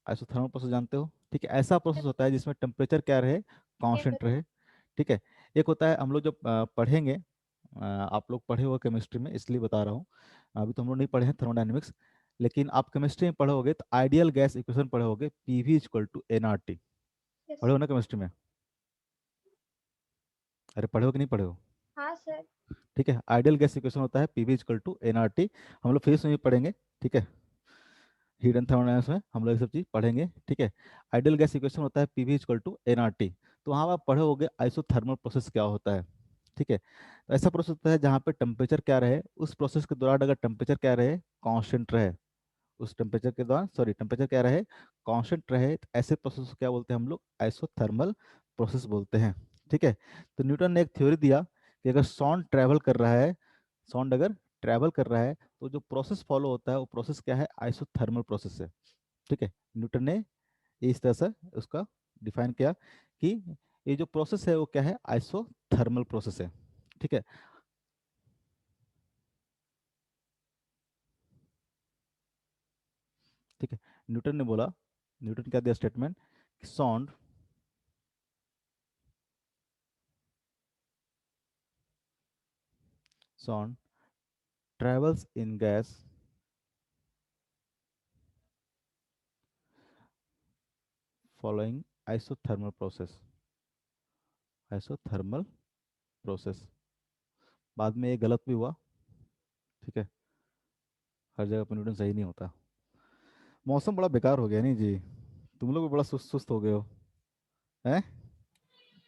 Speaker 1: आइसोथर्मल प्रोसेस जानते हो? ठीक है, ऐसा प्रोसेस होता है जिसमें टेम्परेचर क्या रहे? कांस्टेंट रहे। ठीक है, एक होता है, हम लोग जब पढ़ेंगे, आप लोग पढ़े हो केमिस्ट्री में इसलिए बता रहा हूँ, अभी तो हम लोग नहीं पढ़े हैं थर्मोडायनेमिक्स, लेकिन आप केमिस्ट्री में पढ़ोगे तो आइडियल गैस इक्वेशन पढ़ोगे, पीवी इक्वल टू एनआरटी। पढ़े हो ना केमिस्ट्री में? अरे पढ़े हो कि नहीं पढ़े हो?
Speaker 4: हाँ सर।
Speaker 1: ठीक है, आइडियल गैस इक्वेशन होता है पीवी इक्वल टू एनआरटी। हम लोग फिजिक्स में भी पढ़ेंगे, ठीक है, हीट एंड थर्मोडायनामिक्स में हम लोग ये सब चीज़ पढ़ेंगे। ठीक है, आइडियल गैस इक्वेशन होता है पीवी इक्वल टू एनआरटी। तो वहाँ आप पढ़े होगे आइसोथर्मल प्रोसेस क्या होता है। ठीक है, तो ऐसा प्रोसेस होता है जहाँ पे टेम्परेचर क्या रहे, उस प्रोसेस के दौरान अगर टेम्परेचर क्या रहे? कांस्टेंट रहे, उस टेम्परेचर के दौरान, सॉरी, टेम्परेचर क्या रहे? कांस्टेंट रहे, तो ऐसे प्रोसेस को क्या बोलते हैं हम लोग? आइसोथर्मल प्रोसेस बोलते हैं। ठीक है, तो न्यूटन ने एक थ्योरी दिया कि अगर साउंड ट्रैवल कर रहा है, साउंड अगर ट्रैवल कर रहा है तो जो प्रोसेस फॉलो होता है वो प्रोसेस क्या है? आइसोथर्मल प्रोसेस है। ठीक है, न्यूटन ने इस तरह से उसका डिफाइन किया कि ये जो प्रोसेस है वो क्या है? आइसोथर्मल प्रोसेस है। ठीक है, ठीक है, न्यूटन ने बोला, न्यूटन क्या दिया statement? Sound, sound travels in gas following isothermal process, isothermal process। बाद में ये गलत भी हुआ। ठीक है, हर जगह पर न्यूटन सही नहीं होता। मौसम बड़ा बेकार हो गया नहीं जी? तुम लोग भी बड़ा सुस्त सुस्त हो गए हो, हैं?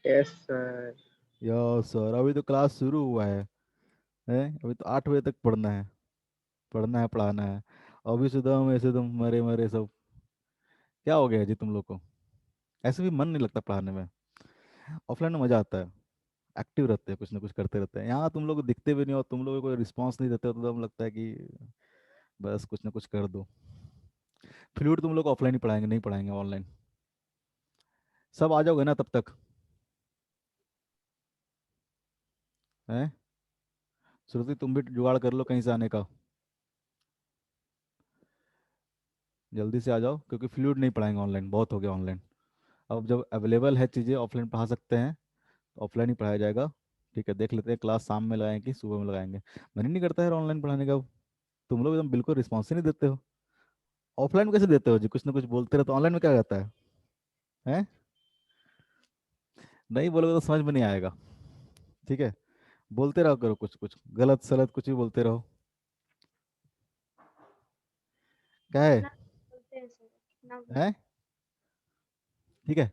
Speaker 3: Yes sir.
Speaker 1: यार सर, अभी तो क्लास शुरू हुआ है? अभी तो 8 बजे तक पढ़ना है, पढ़ना है, पढ़ाना है। अभी से तुम ऐसे तुम मरे मरे सब, क्या हो गया जी तुम लोग को? ऐसे भी मन नहीं लगता पढ़ाने में। ऑफलाइन में मजा आता है, एक्टिव रहते हैं, कुछ ना कुछ करते रहते हैं। यहाँ तुम लोग दिखते भी नहीं हो, तुम लोग को कोई रिस्पांस नहीं देते हो, तो तुम लगता है कि बस कुछ ना कुछ कर दो। फ्लूइड तुम लोग ऑफलाइन ही पढ़ाएंगे, नहीं पढ़ाएंगे ऑनलाइन? सब आ जाओगे ना तब तक? हैं? श्रुति तुम भी जुगाड़ कर लो कहीं से आने का, जल्दी से आ जाओ, क्योंकि फ्लूइड नहीं पढ़ाएंगे ऑनलाइन, बहुत हो गया ऑनलाइन। अब जब अवेलेबल है चीज़ें, ऑफलाइन पढ़ा सकते हैं, तो ऑफलाइन ही पढ़ाया जाएगा। ठीक है, देख लेते हैं क्लास शाम में लगाएंगे कि सुबह में लगाएंगे। मन ही नहीं करता है ऑनलाइन पढ़ाने का। तुम लोग एकदम बिल्कुल रिस्पॉन्स ही नहीं देते हो। ऑफलाइन में कैसे देते हो जी? कुछ ना कुछ बोलते रहो, तो ऑनलाइन में क्या रहता है? हैं? नहीं बोलोगे तो समझ में नहीं आएगा। ठीक है, बोलते रहो करो, कुछ कुछ गलत सलत कुछ भी बोलते रहो। क्या है?
Speaker 4: ना बोलते हैं सर, ना बोलते
Speaker 1: हैं? ठीक है,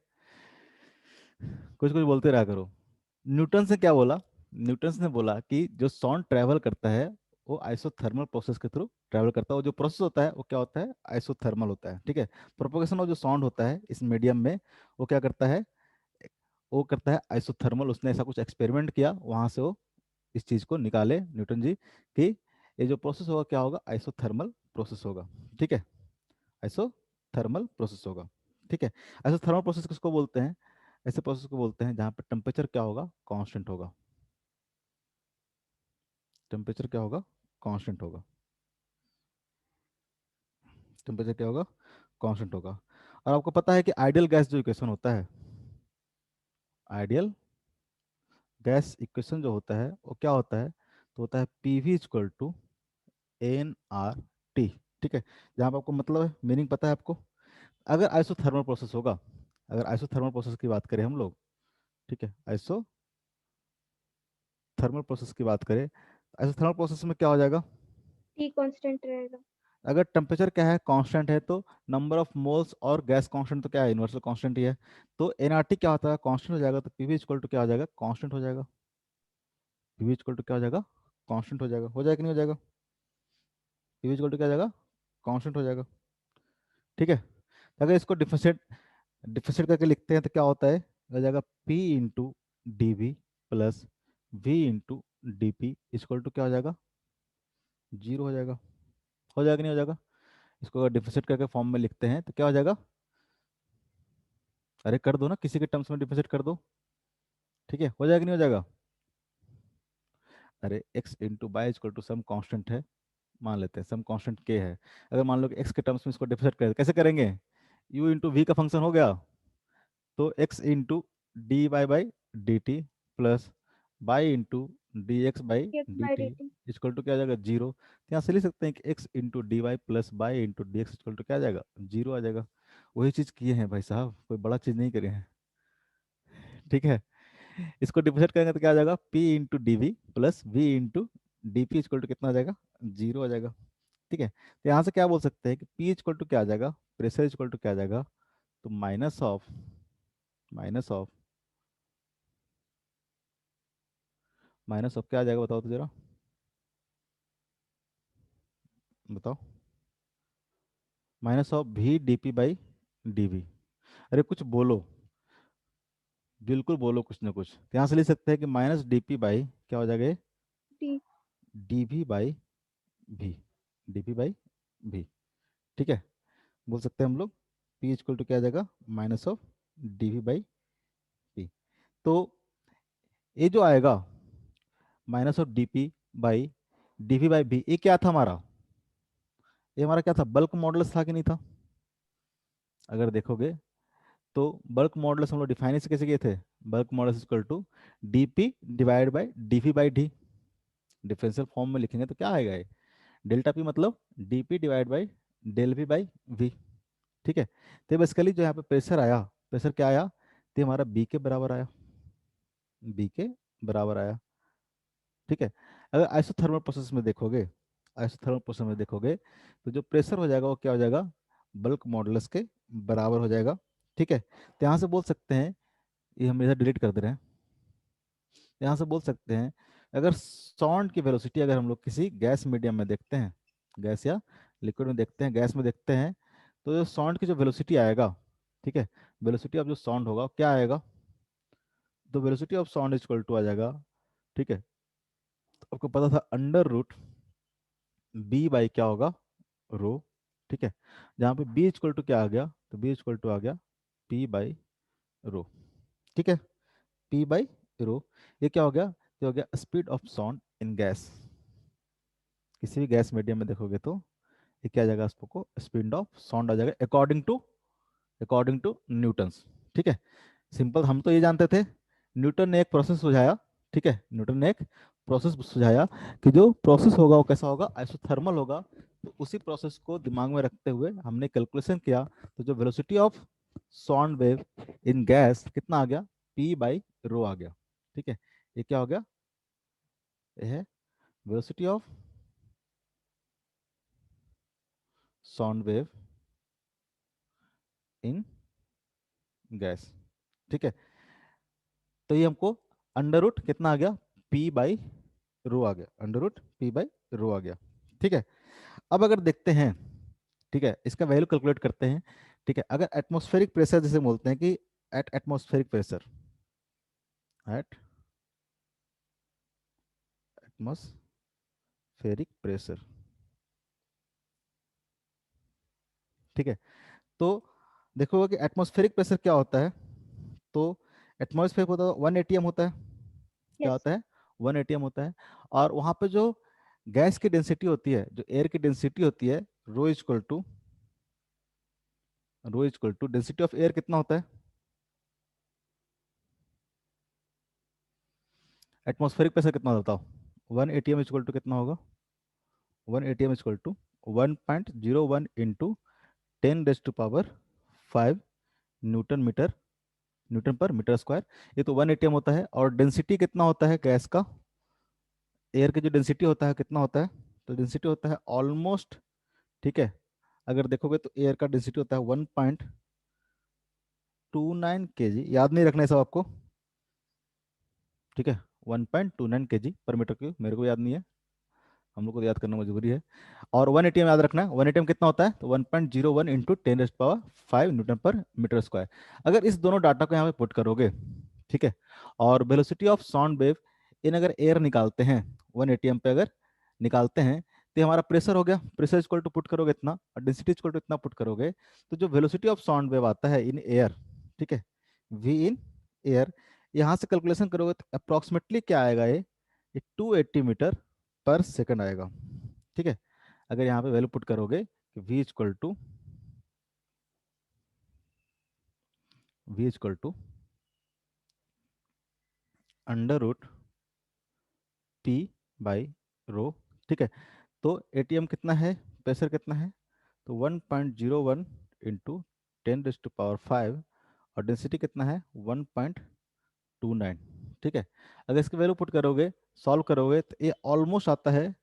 Speaker 1: कुछ कुछ बोलते रहा करो। न्यूटन से क्या बोला? न्यूटन ने बोला कि जो साउंड ट्रैवल करता है वो आइसोथर्मल प्रोसेस के थ्रू ट्रैवल करता है। वो जो प्रोसेस होता है वो क्या होता है? आइसोथर्मल होता है। ठीक है, प्रोपोगेशन ऑफ जो साउंड होता है इस मीडियम में, वो क्या करता है? वो करता है आइसोथर्मल। उसने ऐसा कुछ एक्सपेरिमेंट किया, वहां से वो इस चीज को निकाले न्यूटन जी कि ये जो प्रोसेस होगा क्या होगा? आइसोथर्मल प्रोसेस होगा। ठीक है, आइसोथर्मल प्रोसेस होगा। ठीक है, आइसोथर्मल प्रोसेस किसको बोलते हैं? ऐसे प्रोसेस को बोलते हैं जहाँ पर टेम्परेचर क्या होगा? कांस्टेंट होगा। टेम्परेचर क्या होगा? कांस्टेंट होगा। टेम्परेचर क्या होगा? कांस्टेंट होगा। और आपको पता है कि आइडियल गैस जो इक्वेशन होता है, आइडियल गैस इक्वेशन जो होता है वो क्या होता है? तो होता है PV equal to N R T. ठीक है, जहाँ पर आपको मतलब है, मीनिंग पता है आपको? अगर आइसोथर्मल प्रोसेस होगा, अगर आइसोथर्मल प्रोसेस की बात करें हम लोग, ठीक है। आइसो थर्मल प्रोसेस की बात करें, आइसो थर्मल प्रोसेस में क्या हो जाएगा?
Speaker 4: T कांस्टेंट रहेगा।
Speaker 1: अगर टेम्परेचर क्या है, कांस्टेंट है, तो नंबर ऑफ मोल्स और गैस कांस्टेंट तो क्या है, यूनिवर्सल कांस्टेंट ही है। तो एनआरटी क्या होता है, कांस्टेंट हो जाएगा, तो पीवी इक्वल टू क्या हो जाएगा, कांस्टेंट हो जाएगा। पीवी इक्वल टू क्या हो जाएगा, कांस्टेंट हो जाएगा कि नहीं हो जाएगा? पीवी इक्वल टू क्या हो जाएगा, कांस्टेंट हो जाएगा। ठीक है। तो अगर इसको डिफरेंशिएट करके लिखते हैं तो क्या होता है, हो जाएगा P into D V plus V into D P equal to क्या हो जाएगा, जीरो हो जाएगा। हो जाएगा कि नहीं हो जाएगा? इसको अगर डिफरेंशिएट करके फॉर्म में लिखते हैं तो क्या हो जाएगा, अरे कर दो ना, किसी के टर्म्स में डिफरेंशिएट कर दो। ठीक है, हो जाएगा कि नहीं हो जाएगा? अरे X into Y equal to some constant है, मान लेते हैं सम कांस्टेंट के है। अगर मान लो कि एक्स के टर्म्स में इसको डिफरेंशिएट करें, कैसे करेंगे, यू इंटू वी का फंक्शन हो गया, तो X into D Y by D T plus Y into D X by
Speaker 4: X
Speaker 1: D
Speaker 4: by
Speaker 1: T
Speaker 4: dt।
Speaker 1: Equal to क्या आ जाएगा, जीरो। तो यहाँ से लिख सकते हैं कि X into D Y plus Y into D X equal to क्या आ जाएगा, जीरो आ जाएगा। वही चीज़ किए हैं भाई साहब, कोई बड़ा चीज़ नहीं करे हैं। ठीक है। इसको डिफरेंशिएट करेंगे तो क्या आ जाएगा, P into D V plus V into D P equal to कितना आ जाएगा, जीरो आ जाएगा। ठीक है। तो यहाँ से क्या बोल सकते हैं कि पी इक्वल टू क्या आ जाएगा, प्रेशर इक्वल टू क्या आ जाएगा, तो माइनस ऑफ माइनस ऑफ क्या आ जाएगा, बताओ तो जरा, बताओ। Minus of V D P by D V. अरे कुछ बोलो, बिल्कुल बोलो कुछ ना कुछ। तो यहाँ से लिख सकते हैं कि माइनस डी पी बाई क्या हो जाएगा,
Speaker 4: T।
Speaker 1: डी वी बाई भी, डी पी बाई भी। ठीक है। बोल सकते हैं हम लोग पी इक्वल टू क्या आ जाएगा, minus of D V by P. तो ये जो आएगा minus of D P by D V by B, ये क्या था हमारा, ये हमारा क्या था, बल्क मॉडुलस था कि नहीं था? अगर देखोगे तो बल्क मॉडुलस हम लोग डिफाइन इसे कैसे किए थे, bulk modulus equal to D P divide by D V by D. Differential form में लिखेंगे तो क्या आएगा ये, डेल्टा पी मतलब D P divide by del V by V. ठीक है। तो बेसिकली जो यहाँ पे प्रेशर आया, प्रेशर क्या आया, तो हमारा बी के बराबर आया, बी के बराबर आया। ठीक है। अगर आइसोथर्मल प्रोसेस में देखोगे, आइसोथर्मल प्रोसेस में देखोगे तो जो प्रेशर हो जाएगा वो क्या हो जाएगा, बल्क मॉडुलस के बराबर हो जाएगा। ठीक है। तो यहाँ से बोल सकते हैं, ये हम इधर डिलीट कर दे रहे हैं, यहाँ से बोल सकते हैं अगर साउंड की वेलोसिटी अगर हम लोग किसी गैस मीडियम में देखते हैं, गैस या लिक्विड में देखते हैं, गैस में देखते हैं, तो जो साउंड की जो वेलोसिटी आएगा, ठीक है, वेलोसिटी ऑफ जो साउंड होगा क्या आएगा, तो velocity of sound equal to आ जाएगा, ठीक है, तो आपको पता था अंडर रूट बी बाई क्या होगा, रो। ठीक है। जहाँ पे बी इक्वल टू क्या आ गया, तो बी इक्वल टू आ गया पी बाई रो। ठीक है। पी बाई रो, ये क्या हो गया, ये हो गया speed of sound in gas. किसी भी गैस मीडियम में देखोगे तो ये क्या आ जाएगा, आपको स्पीड ऑफ साउंड आ जाएगा अकॉर्डिंग टू न्यूटन्स। ठीक है। सिंपल, हम तो ये जानते थे, न्यूटन ने एक प्रोसेस सुझाया। ठीक है, न्यूटन ने एक प्रोसेस सुझाया कि जो प्रोसेस होगा वो कैसा होगा, आइसोथर्मल होगा। तो उसी प्रोसेस को दिमाग में रखते हुए हमने कैलकुलेशन किया, तो जो velocity of sound wave in gas कितना आ गया, पी बाई रो आ गया। ठीक है। ये क्या हो गया, ये है velocity of sound wave in gas. ठीक है। तो ये हमको अंडर रूट कितना आ गया, पी बाई रो आ गया, under root P by rho आ गया। ठीक है। अब अगर देखते हैं, ठीक है, इसका वैल्यू कैलकुलेट करते हैं। ठीक है। अगर एटमॉस्फेरिक प्रेशर जैसे बोलते हैं कि at atmospheric pressure, at atmospheric pressure, ठीक है, तो देखोगे कि एटमॉस्फेरिक प्रेशर क्या होता है, तो एटमॉस्फेयर होता है 1 एटीएम होता है, क्या
Speaker 4: Yes।
Speaker 1: होता है, 1 एटीएम होता है। और वहां पे जो गैस की डेंसिटी होती है, जो एयर की डेंसिटी होती है, rho equal to density of air कितना होता है, एटमॉस्फेरिक प्रेशर कितना होता है, 1 एटीएम इक्वल टू कितना होगा, 1 ATM equal to 1.01 into 10 raise to power 5 newton metre newton per metre square. ये तो 1 एटीएम होता है। और डेंसिटी कितना होता है गैस का, एयर की जो डेंसिटी होता है कितना होता है, तो डेंसिटी होता है ऑलमोस्ट, ठीक है, अगर देखोगे तो एयर का डेंसिटी होता है 1.29 kg, याद नहीं रखना है सब आपको, ठीक है, 1.29 kg पर मीटर क्यूब, मेरे को याद नहीं है, हम लोग को तो याद करना मजबूरी है। और 1 एटीएम याद रखना है, 1 एटीएम कितना होता है, तो 1.01 into 10⁵ Newton per metre square. अगर इस दोनों डाटा को यहाँ पे पुट करोगे, ठीक है, और velocity of sound wave in अगर एयर निकालते हैं 1 एटीएम पे अगर निकालते हैं, तो हमारा प्रेशर हो गया, प्रेशर इक्वल टू पुट करोगे इतना और डेंसिटी इक्वल टू इतना पुट करोगे, तो जो वेलोसिटी ऑफ साउंड वेव आता है इन एयर, ठीक है, वी इन एयर, यहाँ से कैलकुलेशन करोगे तो अप्रोक्सीमेटली क्या आएगा, ये 280 मीटर पर सेकंड आएगा, ठीक है। अगर यहाँ पे वैल्यू पुट करोगे कि v equal to under root P by rho, ठीक है। तो एटीएम कितना है, प्रेशर कितना है, तो 1.01 इंटू 10⁵ और डेंसिटी कितना है 1.29, ठीक है। अगर इसकी वैल्यू पुट करोगे, सॉल्व करोगे, तो ये ऑलमोस्ट आता है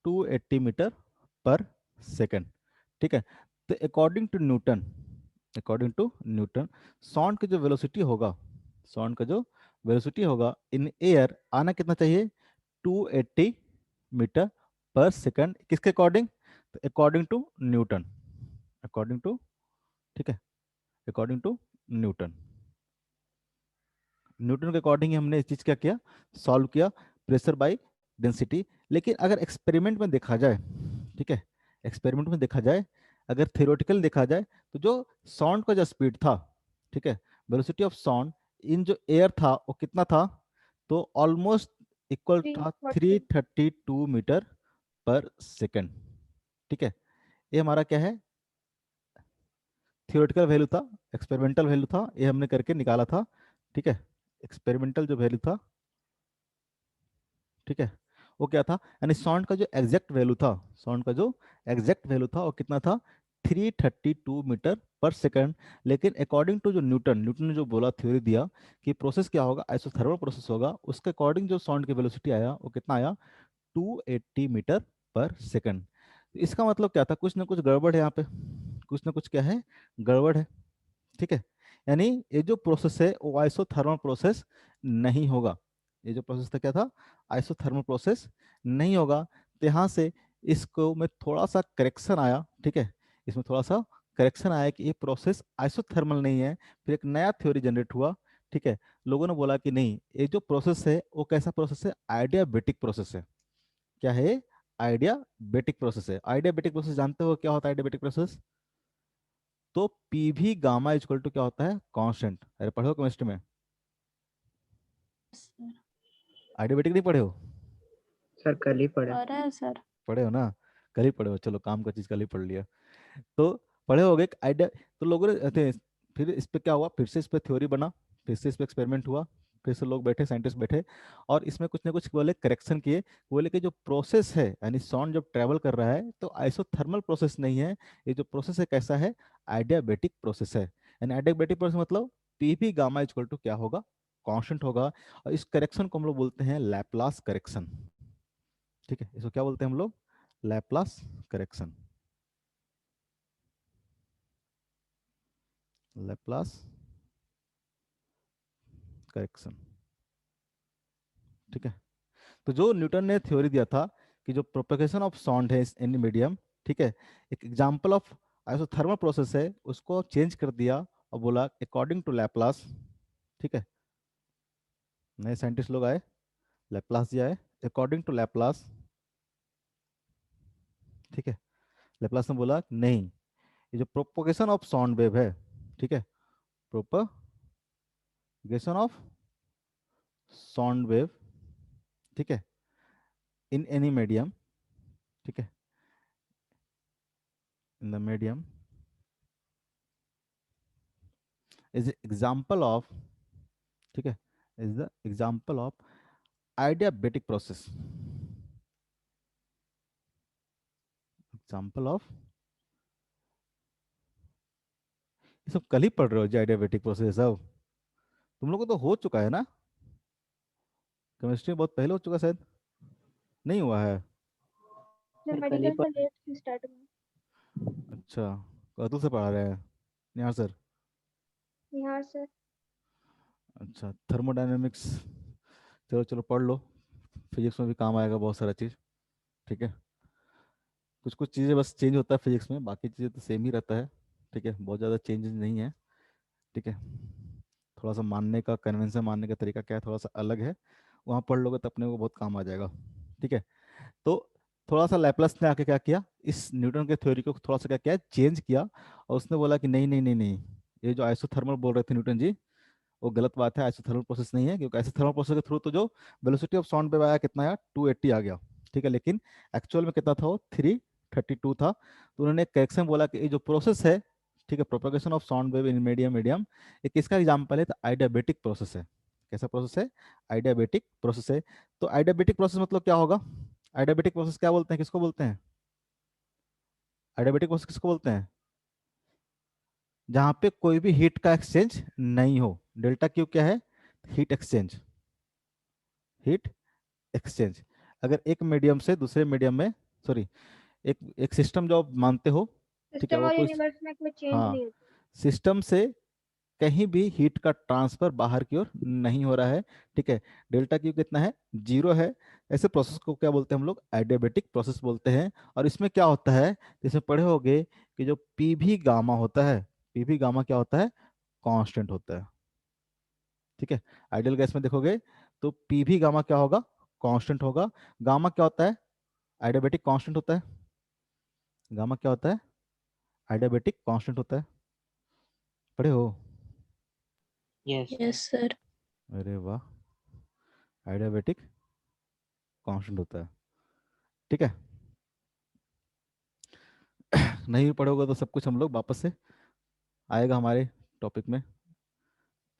Speaker 1: 280 मीटर पर सेकेंड, ठीक है। तो अकॉर्डिंग टू न्यूटन साउंड की जो वेलोसिटी होगा, साउंड का जो वेलोसिटी होगा इन एयर आना कितना चाहिए, 280 मीटर पर सेकंड, किसके अकॉर्डिंग, तो according to Newton, according to, ठीक है, अकॉर्डिंग टू न्यूटन, न्यूटन के अकॉर्डिंग ही हमने इस चीज क्या किया, सॉल्व किया, प्रेशर बाय डेंसिटी। लेकिन अगर एक्सपेरिमेंट में देखा जाए, ठीक है, एक्सपेरिमेंट में देखा जाए, अगर थियोरेटिकल देखा जाए, तो जो साउंड का जो स्पीड था, ठीक है, वेलोसिटी ऑफ साउंड इन जो एयर था वो कितना था, तो ऑलमोस्ट इक्वल था
Speaker 4: 340।
Speaker 1: 332 मीटर पर सेकेंड, ठीक है। ये हमारा क्या है, थियोरेटिकल वैल्यू था, एक्सपेरिमेंटल वैल्यू था, ये हमने करके निकाला था, ठीक है, एक्सपेरिमेंटल जो वैल्यू था, ठीक है, वो क्या था, यानी साउंड का जो एग्जैक्ट वैल्यू था, साउंड का जो एग्जैक्ट वैल्यू था वो कितना था, 332 मीटर पर सेकंड। लेकिन अकॉर्डिंग टू जो न्यूटन, न्यूटन ने जो बोला, थ्योरी दिया कि प्रोसेस क्या होगा, आइसोथर्मल प्रोसेस होगा, उसके अकॉर्डिंग जो साउंड की वेलोसिटी आया वो कितना आया, 280 मीटर पर सेकंड। इसका मतलब क्या था, कुछ ना कुछ गड़बड़ है यहाँ पे, कुछ ना कुछ क्या है, गड़बड़ है, ठीक है। यानी ये जो प्रोसेस है वो आइसोथर्मल प्रोसेस नहीं होगा, ये जो प्रोसेस था क्या था, आइसोथर्मल प्रोसेस नहीं होगा। तो यहाँ से इसको में थोड़ा सा करेक्शन आया, ठीक है, इसमें थोड़ा सा करेक्शन आया कि ये प्रोसेस आइसोथर्मल नहीं है। फिर एक नया थ्योरी जनरेट हुआ, ठीक है, लोगों ने बोला कि नहीं, ये जो प्रोसेस है वो कैसा प्रोसेस है, आइडियाबेटिक प्रोसेस है। क्या है, आइडियाबेटिक प्रोसेस है। आइडियाबेटिक प्रोसेस जानते हो क्या होता है, आइडियाबेटिक प्रोसेस, तो P V gamma equal to क्या होता है, कांस्टेंट। अरे पढ़े हो केमिस्ट्री में,
Speaker 5: सर
Speaker 1: आइडियाबेटिक नहीं पढ़े हो,
Speaker 3: सर कल ही पढ़ा।
Speaker 5: और है सर।
Speaker 1: पढ़े हो ना, कल ही पढ़े हो, चलो काम का चीज कल ही पढ़ लिया। तो पढ़े होगे आइडिया, तो लोगों ने फिर इस पे क्या हुआ, फिर से इस पे थ्योरी बना, फिर से इस पे एक्सपेरिमेंट हुआ, फिर से लोग बैठे, साइंटिस्ट बैठे, और इसमें कुछ ना कुछ बोले करेक्शन किए, बोले कि जो प्रोसेस है, यानी साउंड जब ट्रेवल कर रहा है तो आइसोथर्मल प्रोसेस नहीं है, ये जो प्रोसेस है कैसा है, आइडियाबेटिक प्रोसेस है। यानी आइडियाबेटिक प्रोसेस मतलब P V gamma equal to क्या होगा, कांस्टेंट होगा। और इस करेक्शन को हम लोग बोलते हैं लैप्लास करेक्शन, ठीक है, इसको क्या बोलते हैं हम लोग, लैप्लास करेक्शन, लैप्लास करेक्शन, ठीक है। तो जो न्यूटन ने थ्योरी दिया था कि जो प्रोपेगेशन ऑफ साउंड है इन मीडियम, ठीक है, एक एग्जांपल ऑफ आइसोथर्मल प्रोसेस है, उसको चेंज कर दिया और बोला अकॉर्डिंग टू लैप्लास, ठीक है, नए साइंटिस्ट लोग आए, लैप्लास दिया है, अकॉर्डिंग टू लैप्लास, ठीक है, लैप्लास ने बोला नहीं, ये जो प्रोपोगेशन ऑफ साउंड वेव है, ठीक है, प्रोपोगेशन ऑफ साउंड वेव, ठीक है, इन एनी मीडियम, ठीक है, in the medium is example of, ठीक है, is the example of adiabatic process, example of, ये सब कल ही पढ़ रहे हो जी, आइडियाबेटिक प्रोसेस सब, तुम लोग को तो हो चुका है ना, केमिस्ट्री बहुत पहले हो चुका शायद, नहीं हुआ है?
Speaker 4: सर
Speaker 3: सर कल ही
Speaker 4: मेडिकल से लेट से स्टार्ट हुआ।
Speaker 1: अच्छा, अतुल से पढ़ा रहे हैं, निहार सर?
Speaker 4: यहाँ सर।
Speaker 1: अच्छा, थर्मोडायनेमिक्स, चलो चलो पढ़ लो, फिजिक्स में भी काम आएगा बहुत सारा चीज़। ठीक है, कुछ कुछ चीज़ें बस चेंज होता है फिजिक्स में, बाकी चीज़ें तो सेम ही रहता है। ठीक है, बहुत ज़्यादा चेंजेस नहीं है। ठीक है, थोड़ा सा मानने का, कन्वेंशन मानने का तरीका क्या है, थोड़ा सा अलग है, वहाँ पढ़ लोगे तो अपने को बहुत काम आ जाएगा। ठीक है, तो थोड़ा सा लैपलास ने आके क्या किया, इस न्यूटन के थ्योरी को थोड़ा सा क्या किया, चेंज किया, और उसने बोला कि नहीं नहीं नहीं नहीं, ये जो आइसोथर्मल बोल रहे थे न्यूटन जी, वो गलत बात है, आइसोथर्मल प्रोसेस नहीं है, क्योंकि आइसोथर्मल प्रोसेस के थ्रू तो जो वेलोसिटी ऑफ साउंड वेव आया कितना आया, 280 आ गया। ठीक है, लेकिन एक्चुअल में कितना था, वो 332 था। तो उन्होंने एक करेक्शन बोला कि ये जो प्रोसेस है, ठीक है, propagation of sound wave in medium medium, ये किसका एग्जाम्पल है, तो आइडियाबेटिक प्रोसेस है। कैसा प्रोसेस है, आइडियाबेटिक प्रोसेस है। तो आइडियाबेटिक प्रोसेस मतलब क्या होगा, आइडियाबेटिक प्रोसेस क्या बोलते हैं, किसको बोलते हैं, आइडियाबेटिक प्रोसेस किसको बोलते हैं, जहां पे कोई भी हीट का एक्सचेंज नहीं हो। डेल्टा क्यू क्या है, हीट एक्सचेंज, हीट एक्सचेंज। अगर एक मीडियम से दूसरे मीडियम में, सॉरी, एक एक सिस्टम जो आप मानते हो, ठीक है,
Speaker 4: सिस्टम
Speaker 1: वो
Speaker 4: और
Speaker 1: कोई,
Speaker 4: यूनिवर्स में कोई चेंज
Speaker 1: हाँ,
Speaker 4: नहीं होता।
Speaker 1: सिस्टम से कहीं भी हीट का ट्रांसफर बाहर की ओर नहीं हो रहा है। ठीक है, डेल्टा क्यू कितना है, 0 है। ऐसे प्रोसेस को क्या बोलते हैं हम लोग, एडियाबेटिक प्रोसेस बोलते हैं। और इसमें क्या होता है, इसमें पढ़े होगे कि जो पी भी गामा होता है, पी भी गामा क्या होता है, कांस्टेंट होता है। ठीक है, आइडियल गैस में देखोगे तो पी भी गामा क्या होगा, कांस्टेंट होगा। गामा क्या होता है, एडियाबेटिक कांस्टेंट होता है। गामा क्या होता है, एडियाबेटिक कांस्टेंट होता है, पढ़े हो?
Speaker 3: Yes
Speaker 5: yes sir.
Speaker 1: अरे वाह, एडियाबेटिक कांस्टेंट होता है। ठीक है, नहीं भी पढ़ोगे तो सब कुछ हम लोग वापस से आएगा हमारे टॉपिक में,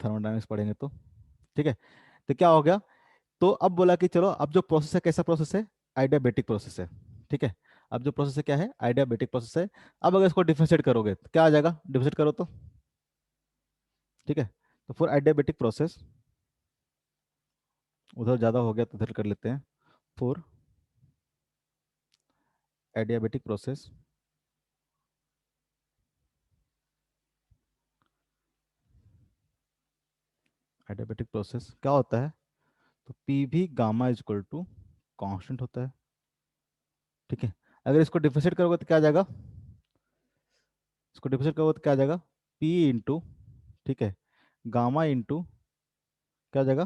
Speaker 1: थर्मोडायनामिक्स पढ़ेंगे तो। ठीक है, तो क्या हो गया, तो अब बोला कि चलो अब जो प्रोसेस है कैसा प्रोसेस है, आइडियाबेटिक प्रोसेस है। ठीक है, अब जो प्रोसेस है क्या है, आइडियाबेटिक प्रोसेस है। अब अगर इसको डिफरेंशिएट करोगे तो क्या आ जाएगा, डिफरेंशिएट करो तो, ठीक है, तो फॉर आइडियाबेटिक प्रोसेस, उधर ज़्यादा हो गया तो इधर कर लेते हैं, for adiabatic process, adiabatic process क्या होता है, तो P V gamma is equal to constant होता है। ठीक है, अगर इसको डिफरेंशिएट करोगे तो क्या आ जाएगा, इसको डिफरेंशिएट करोगे तो क्या आ जाएगा, पी इंटू, ठीक है, गामा इंटू क्या आ जाएगा,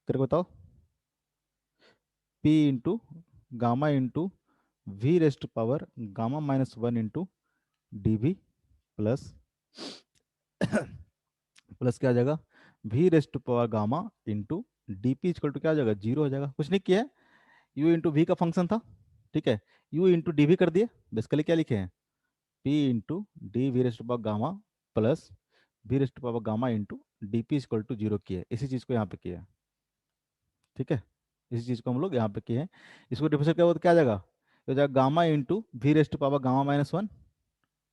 Speaker 1: करके बताओ, P into gamma into V raised power gamma minus 1 into D V plus plus क्या आ जाएगा, V raised power gamma into D P equal to क्या आ जाएगा, 0 हो जाएगा। कुछ नहीं किया है, यू इंटू वी का फंक्शन था। ठीक है, यू इंटू डी वी कर दिए, बेसिकली क्या लिखे हैं, P into D V raised power gamma plus V raised power gamma into D P equal to 0 किया है, इसी चीज़ को यहाँ पे किया है। ठीक है, इसी चीज़ को हम लोग यहाँ पे किए हैं। इसको डिफरेंशिएट करोगे तो क्या आ जाएगा, तो जाएगा gamma into V raised power gamma minus 1,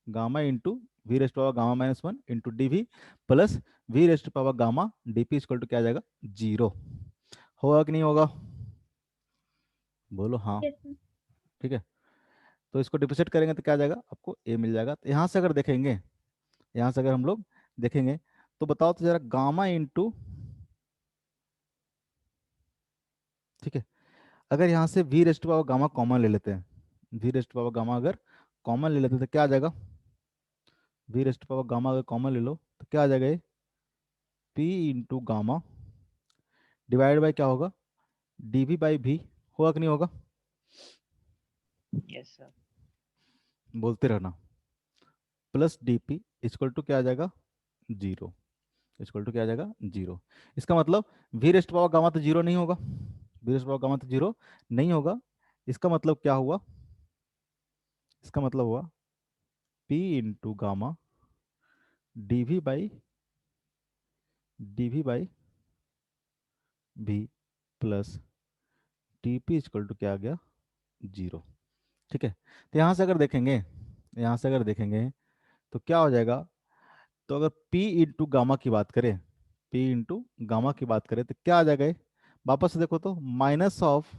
Speaker 1: gamma into V raised power gamma minus 1 into D V plus V raised power gamma D P equal to क्या आ जाएगा, 0। होगा कि नहीं होगा, बोलो हाँ।
Speaker 4: Yes sir.
Speaker 1: ठीक है, तो इसको डिफरेंशिएट करेंगे तो क्या आ जाएगा, आपको ए मिल जाएगा। तो यहाँ से अगर देखेंगे, यहाँ से अगर हम लोग देखेंगे तो बताओ तो जरा, गामा इंटू, ठीक है, अगर यहाँ से V raised power gamma common ले लेते हैं, वी रेस्ट पावर गामा अगर कॉमन ले लेते हैं तो क्या आ जाएगा, वी रेस्ट पावर गामा अगर कॉमन ले लो तो क्या आ जाएगा, ये P into gamma divide by क्या होगा, डी वी बाई भी, होगा कि नहीं होगा,
Speaker 3: यस सर।
Speaker 1: बोलते रहना, plus D P equal to क्या आ जाएगा, 0, इक्वल टू क्या आ जाएगा, 0। इसका मतलब वी रेस्ट पावर गामा तो 0 नहीं होगा, वी रेस्ट पावर गामा तो 0 नहीं होगा। इसका मतलब क्या हुआ, इसका मतलब हुआ P into gamma D V by V plus T P equal to क्या आ गया, 0। ठीक है, तो यहाँ से अगर देखेंगे, यहाँ से अगर देखेंगे तो क्या हो जाएगा, तो अगर P इंटू गामा की बात करें, P इंटू गामा की बात करें तो क्या आ जाएगा ये? वापस से देखो तो माइनस ऑफ,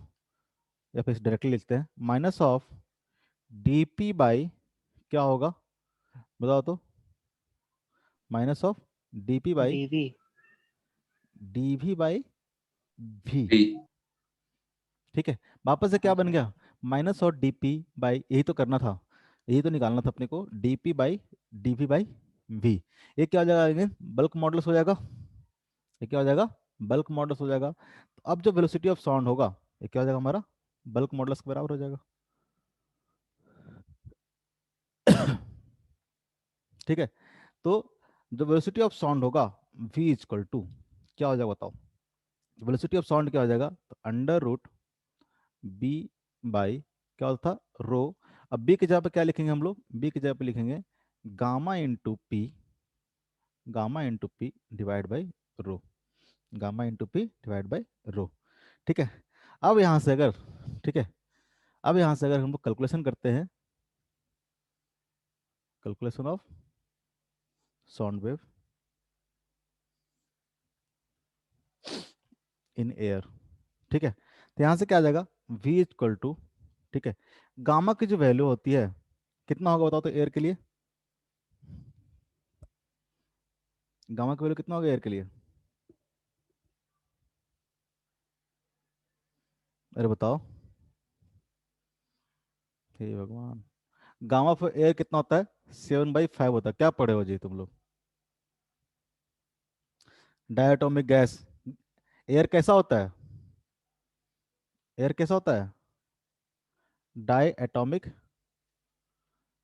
Speaker 1: या फिर डायरेक्टली लिखते हैं, माइनस ऑफ dp बाई क्या होगा बताओ तो? Minus of dp by
Speaker 3: dv
Speaker 1: dv by v।
Speaker 2: भी
Speaker 1: ठीक है, वापस से क्या बन गया? माइनस और dp बाई, यही तो करना था, यही तो निकालना था अपने को, dp by dv by v। ये क्या हो जाएगा? बल्क मॉडुलस हो जाएगा। ये क्या हो जाएगा? बल्क मॉडुलस हो जाएगा। तो अब जो वेलोसिटी ऑफ साउंड होगा, ये क्या हो जाएगा हमारा? बल्क मॉडुलस के बराबर हो जाएगा। ठीक है, तो जो वेलोसिटी ऑफ साउंड होगा v इक्वल टू क्या हो जाएगा बताओ? वेलोसिटी ऑफ साउंड क्या हो जाएगा? तो अंडर रूट बी बाई क्या होता था? रो। अब बी की जगह पे क्या लिखेंगे हम लोग? बी की जगह पे लिखेंगे gamma into P, gamma into P divide by rho, gamma into P divide by rho. ठीक है, अब यहाँ से अगर, ठीक है, अब यहाँ से अगर हम लोग कैलकुलेशन करते हैं, calculation of sound wave in air, ठीक है, तो यहाँ से क्या आ जाएगा? v इक्वल टू, ठीक है, गामा की जो वैल्यू होती है कितना होगा बताओ तो एयर के लिए? गामा की वैल्यू कितना होगा एयर के लिए? अरे बताओ, हे भगवान, गामा फॉर एयर कितना होता है? 7/5 होता है। क्या पढ़े हो जी तुम लोग? Diatomic gas. एयर कैसा होता है? एयर कैसा होता है? Diatomic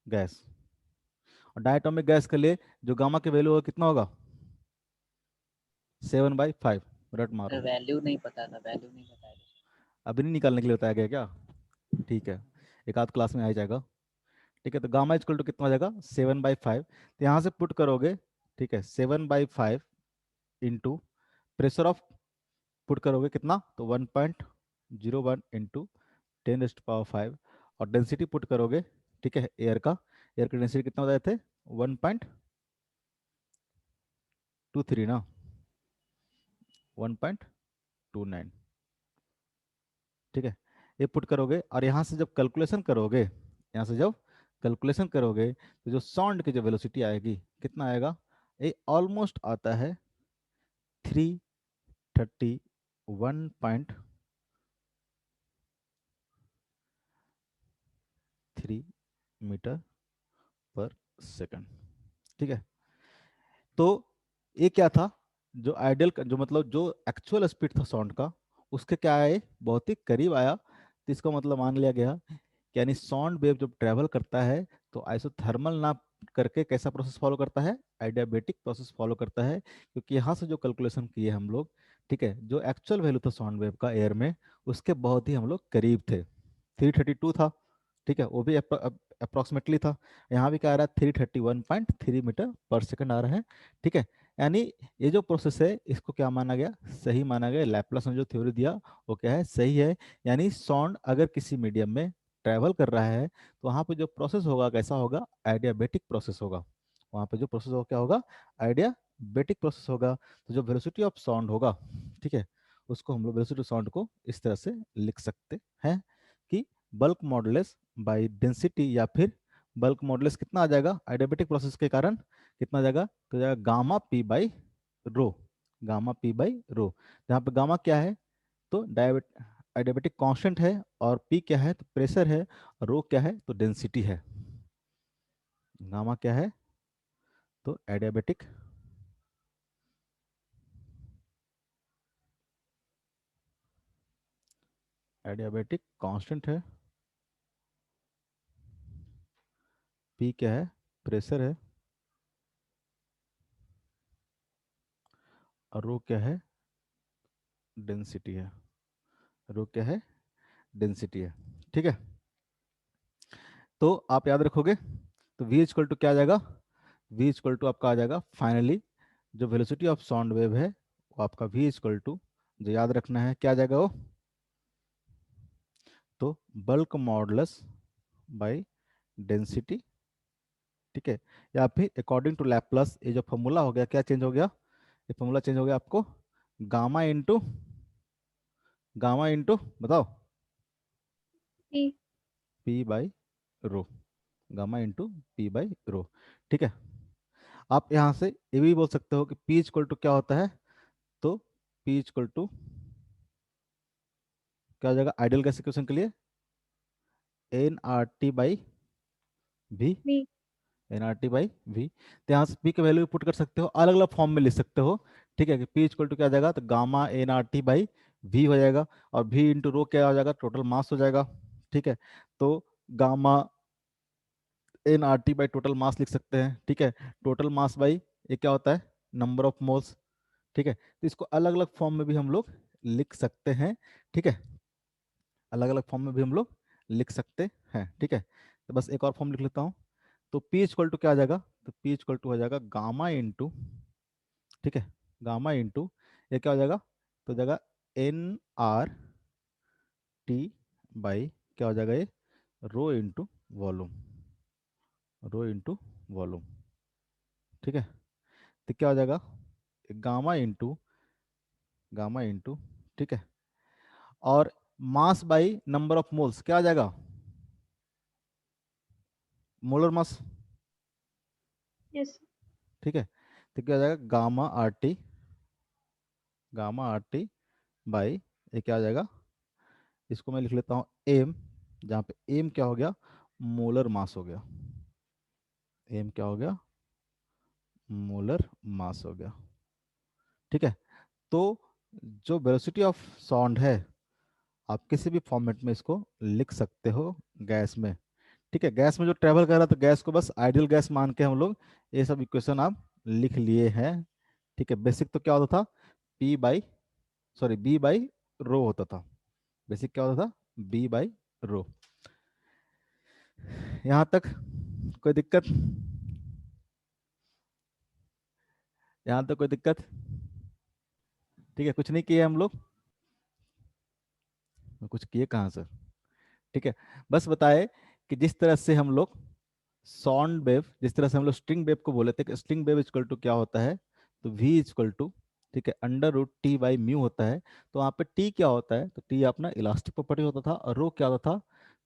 Speaker 1: gas. और डायटोमिक गैस के लिए जो गामा की वैल्यू होगा कितना होगा? 7/5। रट मारो।
Speaker 3: वैल्यू नहीं पता था, वैल्यू नहीं पता है।
Speaker 1: अभी नहीं निकालने के लिए बताया गया क्या? ठीक है, एक आध क्लास में आ ही जाएगा। ठीक है, तो गामा इक्वल टू कितना हो जाएगा? 7/5। तो यहाँ से पुट करोगे, ठीक है, 7/5 इंटू प्रेशर ऑफ, पुट करोगे कितना? तो 1.01 इंटू 10⁵ और डेंसिटी पुट करोगे, ठीक है, एयर का, एयर की डेंसिटी कितना बताए थे? 1.23 ना, 1.29। ठीक है, ये पुट करोगे और यहाँ से जब कैलकुलेशन करोगे, यहाँ से जब कैलकुलेशन करोगे तो जो साउंड की जो वेलोसिटी आएगी कितना आएगा? ये ऑलमोस्ट आता है 331.3 मीटर पर सेकंड। ठीक है, तो ये क्या था? जो आइडियल, जो मतलब जो एक्चुअल स्पीड था साउंड का, उसके क्या आए? बहुत ही करीब आया। तो इसका मतलब मान लिया गया कि यानी साउंड वेव जब ट्रेवल करता है तो आइसोथर्मल ना करके कैसा प्रोसेस फॉलो करता है? आइडियाबेटिक प्रोसेस फॉलो करता है, क्योंकि यहाँ से जो कैलकुलेशन किए हम लोग, ठीक है, जो एक्चुअल वैल्यू था साउंड वेव का एयर में, उसके बहुत ही हम लोग करीब थे। 332 था, ठीक है, वो भी अप्रोक्सीमेटली था। यहाँ भी क्या आ रहा है? 331.3 मीटर पर सेकंड आ रहा है। ठीक है, यानी ये जो प्रोसेस है इसको क्या माना गया? सही माना गया। लैप्लास ने जो थ्योरी दिया वो क्या है? सही है। यानी साउंड अगर किसी मीडियम में ट्रैवल कर रहा है तो वहाँ पे जो प्रोसेस होगा कैसा होगा? आइडियाबेटिक प्रोसेस होगा। वहाँ पे जो प्रोसेस होगा क्या होगा? आइडियाबेटिक प्रोसेस होगा। तो जो वेलोसिटी ऑफ साउंड होगा, ठीक है, उसको हम लोग वेलोसिटी ऑफ साउंड को इस तरह से लिख सकते हैं कि बल्क मॉडुलस बाय डेंसिटी, या फिर बल्क मॉडुलस कितना आ जाएगा आइडियाबेटिक प्रोसेस के कारण? कितना आ जाएगा? तो जाएगा gamma P by rho, gamma P by रो। जहाँ पे गामा क्या है? तो आइडियाबेटिक कांस्टेंट है, और पी क्या है? तो प्रेशर है, और रो क्या है? तो डेंसिटी है। गामा क्या है? तो एडियाबेटिक एडियाबेटिक कांस्टेंट है, पी क्या है? प्रेशर है, और रो क्या है? डेंसिटी है। रो क्या है? डेंसिटी है। ठीक है, तो आप याद रखोगे। तो v इक्वल टू क्या आ जाएगा? v इक्वल टू आपका आ जाएगा फाइनली, जो वेलोसिटी ऑफ साउंड वेव है वो आपका v इक्वल टू, जो याद रखना है क्या आ जाएगा वो? तो बल्क मॉडुलस बाय डेंसिटी ठीक है, या फिर अकॉर्डिंग टू लैप्लास, ये जो फॉर्मूला हो गया क्या चेंज हो गया, ये फॉर्मूला चेंज हो गया आपको गामा इंटू बताओ
Speaker 4: P.
Speaker 1: P by rho, gamma into P by rho. ठीक है, आप यहाँ से ये भी बोल सकते हो कि P इक्वल टू क्या होता है, तो P इक्वल टू क्या हो जाएगा आइडियल गैस इक्वेशन के लिए N R T by V,
Speaker 4: V.
Speaker 1: N R T by V. तो यहाँ से पी की वैल्यू पुट कर सकते हो, अलग अलग फॉर्म में लिख सकते हो। ठीक है, कि पी इक्वल टू क्या आ जाएगा, तो gamma N R T by V हो जाएगा, और वी इंटू रो क्या हो जाएगा, टोटल मास हो जाएगा। ठीक है, तो gamma N R T by total mass लिख सकते हैं। ठीक है, टोटल मास बाई ये क्या होता है, नंबर ऑफ मोल्स। ठीक है, तो इसको अलग अलग फॉर्म में भी हम लोग लिख सकते हैं। ठीक है, अलग अलग फॉर्म में भी हम लोग लिख सकते हैं। ठीक है, तो बस एक और फॉर्म लिख लेता हूँ। तो P इक्वल टू क्या आ जाएगा, तो P इक्वल टू हो जाएगा गामा इंटू, ठीक है, गामा इंटू ये क्या हो जाएगा, तो हो जाएगा एन आर टी बाई क्या हो जाएगा ये rho into volume, rho into volume. ठीक है, तो क्या हो जाएगा गामा इंटू, ठीक है, और mass by number of moles क्या आ जाएगा, मोलर मास।
Speaker 4: Yes.
Speaker 1: ठीक है, तो क्या हो जाएगा गामा आर टी बाई ये क्या आ जाएगा, इसको मैं लिख लेता हूँ एम, जहाँ पे एम क्या हो गया, मोलर मास हो गया, एम क्या हो गया, मोलर मास हो गया। ठीक है, तो जो वेलोसिटी ऑफ साउंड है आप किसी भी फॉर्मेट में इसको लिख सकते हो गैस में। ठीक है, गैस में जो ट्रेवल कर रहा है तो गैस को बस आइडियल गैस मान के हम लोग ये सब इक्वेशन आप लिख लिए हैं। ठीक है, बेसिक तो क्या होता था, P by sorry B by rho होता था, बेसिक क्या होता था, बी बाई रो। यहाँ तक कोई दिक्कत, यहाँ तक कोई दिक्कत। ठीक है, कुछ नहीं किए हम लोग, कुछ किए कहाँ सर। ठीक है, बस बताए कि जिस तरह से हम लोग साउंड वेव, जिस तरह से हम लोग स्ट्रिंग वेव को बोले थे कि स्ट्रिंग वेव इक्वल टू क्या होता है, तो वी इक्वल टू, ठीक है, under root T by mu होता है। तो वहाँ पे टी क्या होता है, तो टी अपना इलास्टिक प्रॉपर्टी होता था, और रो क्या होता था,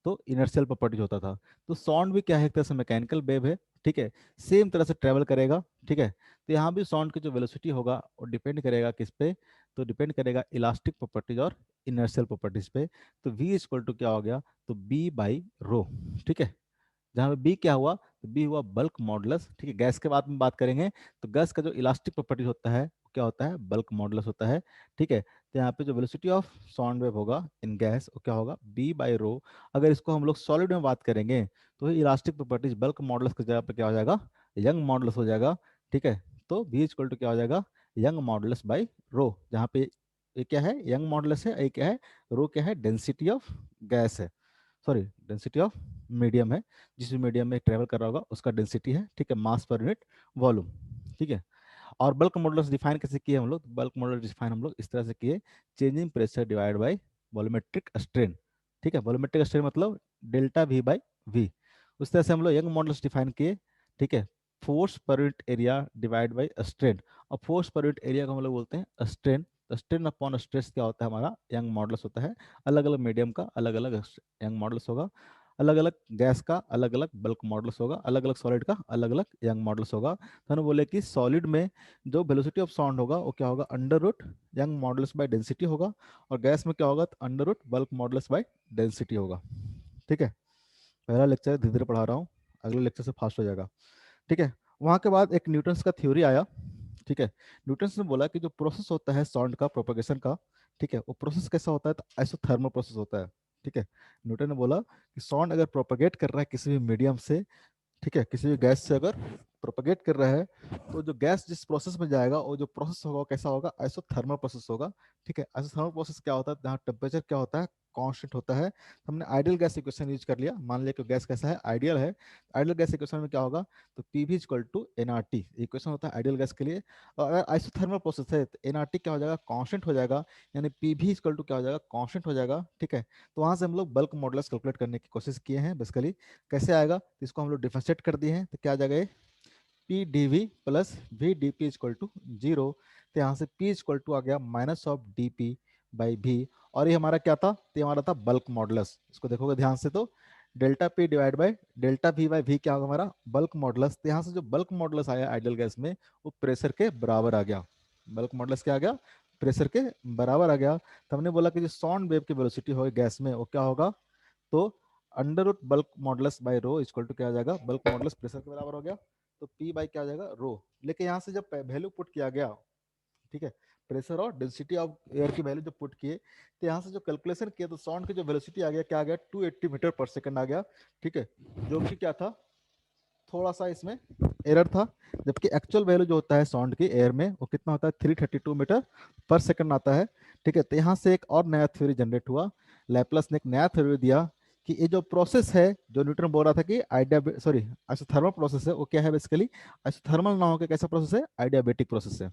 Speaker 1: तो इनर्शियल प्रॉपर्टी होता था। तो साउंड भी क्या है, एक तरह से मैकेनिकल वेव है। ठीक है, सेम तरह से ट्रेवल करेगा। ठीक है, तो यहाँ भी साउंड की जो वेलोसिटी होगा वो डिपेंड करेगा किस पे, तो डिपेंड करेगा इलास्टिक प्रॉपर्टीज और इनर्शियल प्रॉपर्टीज पे। तो वी इक्वल टू क्या हो गया, तो बी बाई रो। ठीक है, जहाँ पे बी क्या हुआ, तो बी हुआ बल्क मॉडुलस। ठीक है, गैस के बाद में बात करेंगे, तो गैस का जो इलास्टिक प्रॉपर्टी होता है वो क्या होता है, बल्क मॉडुलस होता है। ठीक है, तो यहाँ पे जो वेलोसिटी ऑफ साउंड वेव होगा इन गैस वो क्या होगा, बी बाई रो। अगर इसको हम लोग सॉलिड में बात करेंगे तो इलास्टिक प्रॉपर्टीज बल्क मॉडुलस की जगह पे क्या हो जाएगा, यंग मॉडुलस हो जाएगा। ठीक है, तो बी इक्वल टू क्या हो जाएगा, यंग मॉडुलस बाई रो, जहाँ पे ये क्या है, यंग मॉडुलस है, ये क्या है, रो क्या है, डेंसिटी ऑफ गैस है, सॉरी डेंसिटी ऑफ मीडियम है, जिस भी मीडियम में ट्रेवल कर रहा होगा उसका डेंसिटी है। ठीक है, मास पर यूनिट वॉल्यूम। ठीक है, और बल्क मॉडुलस डिफाइन कैसे किए हम लोग, बल्क मॉडुलस डिफाइन हम लोग इस तरह से किए, changing pressure divide bye volumetric strain. ठीक है, वॉल्यूमेट्रिक स्ट्रेन मतलब डेल्टा वी बाई वी। उस तरह से हम लोग यंग मॉडुलस डिफाइन किए। ठीक है, force per unit area divide by strain, और फोर्स पर यूनिट एरिया को हम लोग बोलते हैं स्ट्रेन। स्ट्रेन अपॉन स्ट्रेस क्या होता है, हमारा यंग मॉडुलस होता है। अलग अलग मीडियम का अलग अलग यंग मॉडुलस होगा, अलग अलग गैस का अलग अलग बल्क मॉडुलस होगा, अलग अलग सॉलिड का अलग अलग यंग मॉडुलस होगा। तो हम बोले कि सॉलिड में जो वेलोसिटी ऑफ साउंड होगा वो क्या होगा, under root Young modulus by density होगा, और गैस में क्या होगा, तो under root bulk modulus by density होगा। ठीक है, पहला लेक्चर धीरे धीरे पढ़ा रहा हूँ, अगले लेक्चर से फास्ट हो जाएगा। ठीक है, वहाँ के बाद एक न्यूटन्स का थ्योरी आया। ठीक है, न्यूटन्स ने बोला कि जो प्रोसेस होता है साउंड का प्रोपगेशन का, ठीक है, वो प्रोसेस कैसा होता है, तो आइसोथर्मल प्रोसेस होता है। ठीक है, न्यूटन ने बोला कि साउंड अगर प्रोपगेट कर रहा है किसी भी मीडियम से, ठीक है, किसी भी गैस से अगर प्रोपगेट कर रहा है, तो जो गैस जिस प्रोसेस में जाएगा वो जो प्रोसेस होगा वो कैसा होगा, आइसोथर्मल प्रोसेस होगा। ठीक है, आइसोथर्मल प्रोसेस क्या होता है, जहाँ टेम्परेचर क्या होता है, कांस्टेंट होता है। तो हमने आइडियल गैस इक्वेशन यूज कर लिया, मान लिया कि गैस कैसा है, आइडियल है। आइडियल गैस इक्वेशन में क्या होगा, तो P V equal to NRT equation होता है आइडियल गैस के लिए। और अगर आइसोथर्मल प्रोसेस है तो एनआरटी क्या हो जाएगा, कांस्टेंट हो जाएगा, यानी पी वी इक्वल टू क्या हो जाएगा, कांस्टेंट हो जाएगा। ठीक है, तो वहां से हम लोग बल्क मॉडुलस कैलकुलेट करने की कोशिश किए हैं बेसिकली। कैसे आएगा, तो इसको हम लोग डिफरेंशिएट कर दिए हैं, तो क्या आ जाएगा, P D V plus V D P equal to zero. तो यहाँ से P इक्वल टू आ गया minus of D P by V. और ये हमारा क्या था, तो ये हमारा था बल्क मॉडुलस। इसको देखोगे ध्यान से तो delta P divide by delta V by V क्या होगा हमारा, बल्क मॉडुलस। तो यहाँ से जो बल्क मॉडुलस आया आइडियल गैस में वो प्रेशर के बराबर आ गया। बल्क मॉडुलस क्या आ गया, प्रेशर के बराबर आ गया। तो हमने बोला कि जो साउंड वेव की वेलोसिटी होगी गैस में वो क्या होगा, तो under root bulk modulus by rho equal to क्या आ जाएगा, बल्क मॉडुलस प्रेशर के बराबर हो गया, तो पी बाई क्या आ जाएगा, रो। लेकिन यहाँ से जब वैल्यू पुट किया गया, ठीक है, प्रेशर और डेंसिटी ऑफ एयर की वैल्यू जो पुट किए, तो यहाँ से जो कैलकुलेशन किया तो साउंड की जो वेलोसिटी आ गया, क्या आ गया, 280 मीटर पर सेकंड आ गया। ठीक है, जो कि क्या था, थोड़ा सा इसमें एरर था, जबकि एक्चुअल वैल्यू जो होता है साउंड की एयर में वो कितना होता है, 332 मीटर पर सेकंड आता है। ठीक है, तो यहाँ से एक और नया थ्योरी जनरेट हुआ, लैपलास ने एक नया थ्योरी दिया कि ये जो प्रोसेस है, जो न्यूटन बोल रहा था कि आइडिया सॉरी आइसोथर्मल प्रोसेस है, वो क्या है बेसिकली, आइसोथर्मल ना होकर कैसा प्रोसेस है, आइडियाबेटिक प्रोसेस है।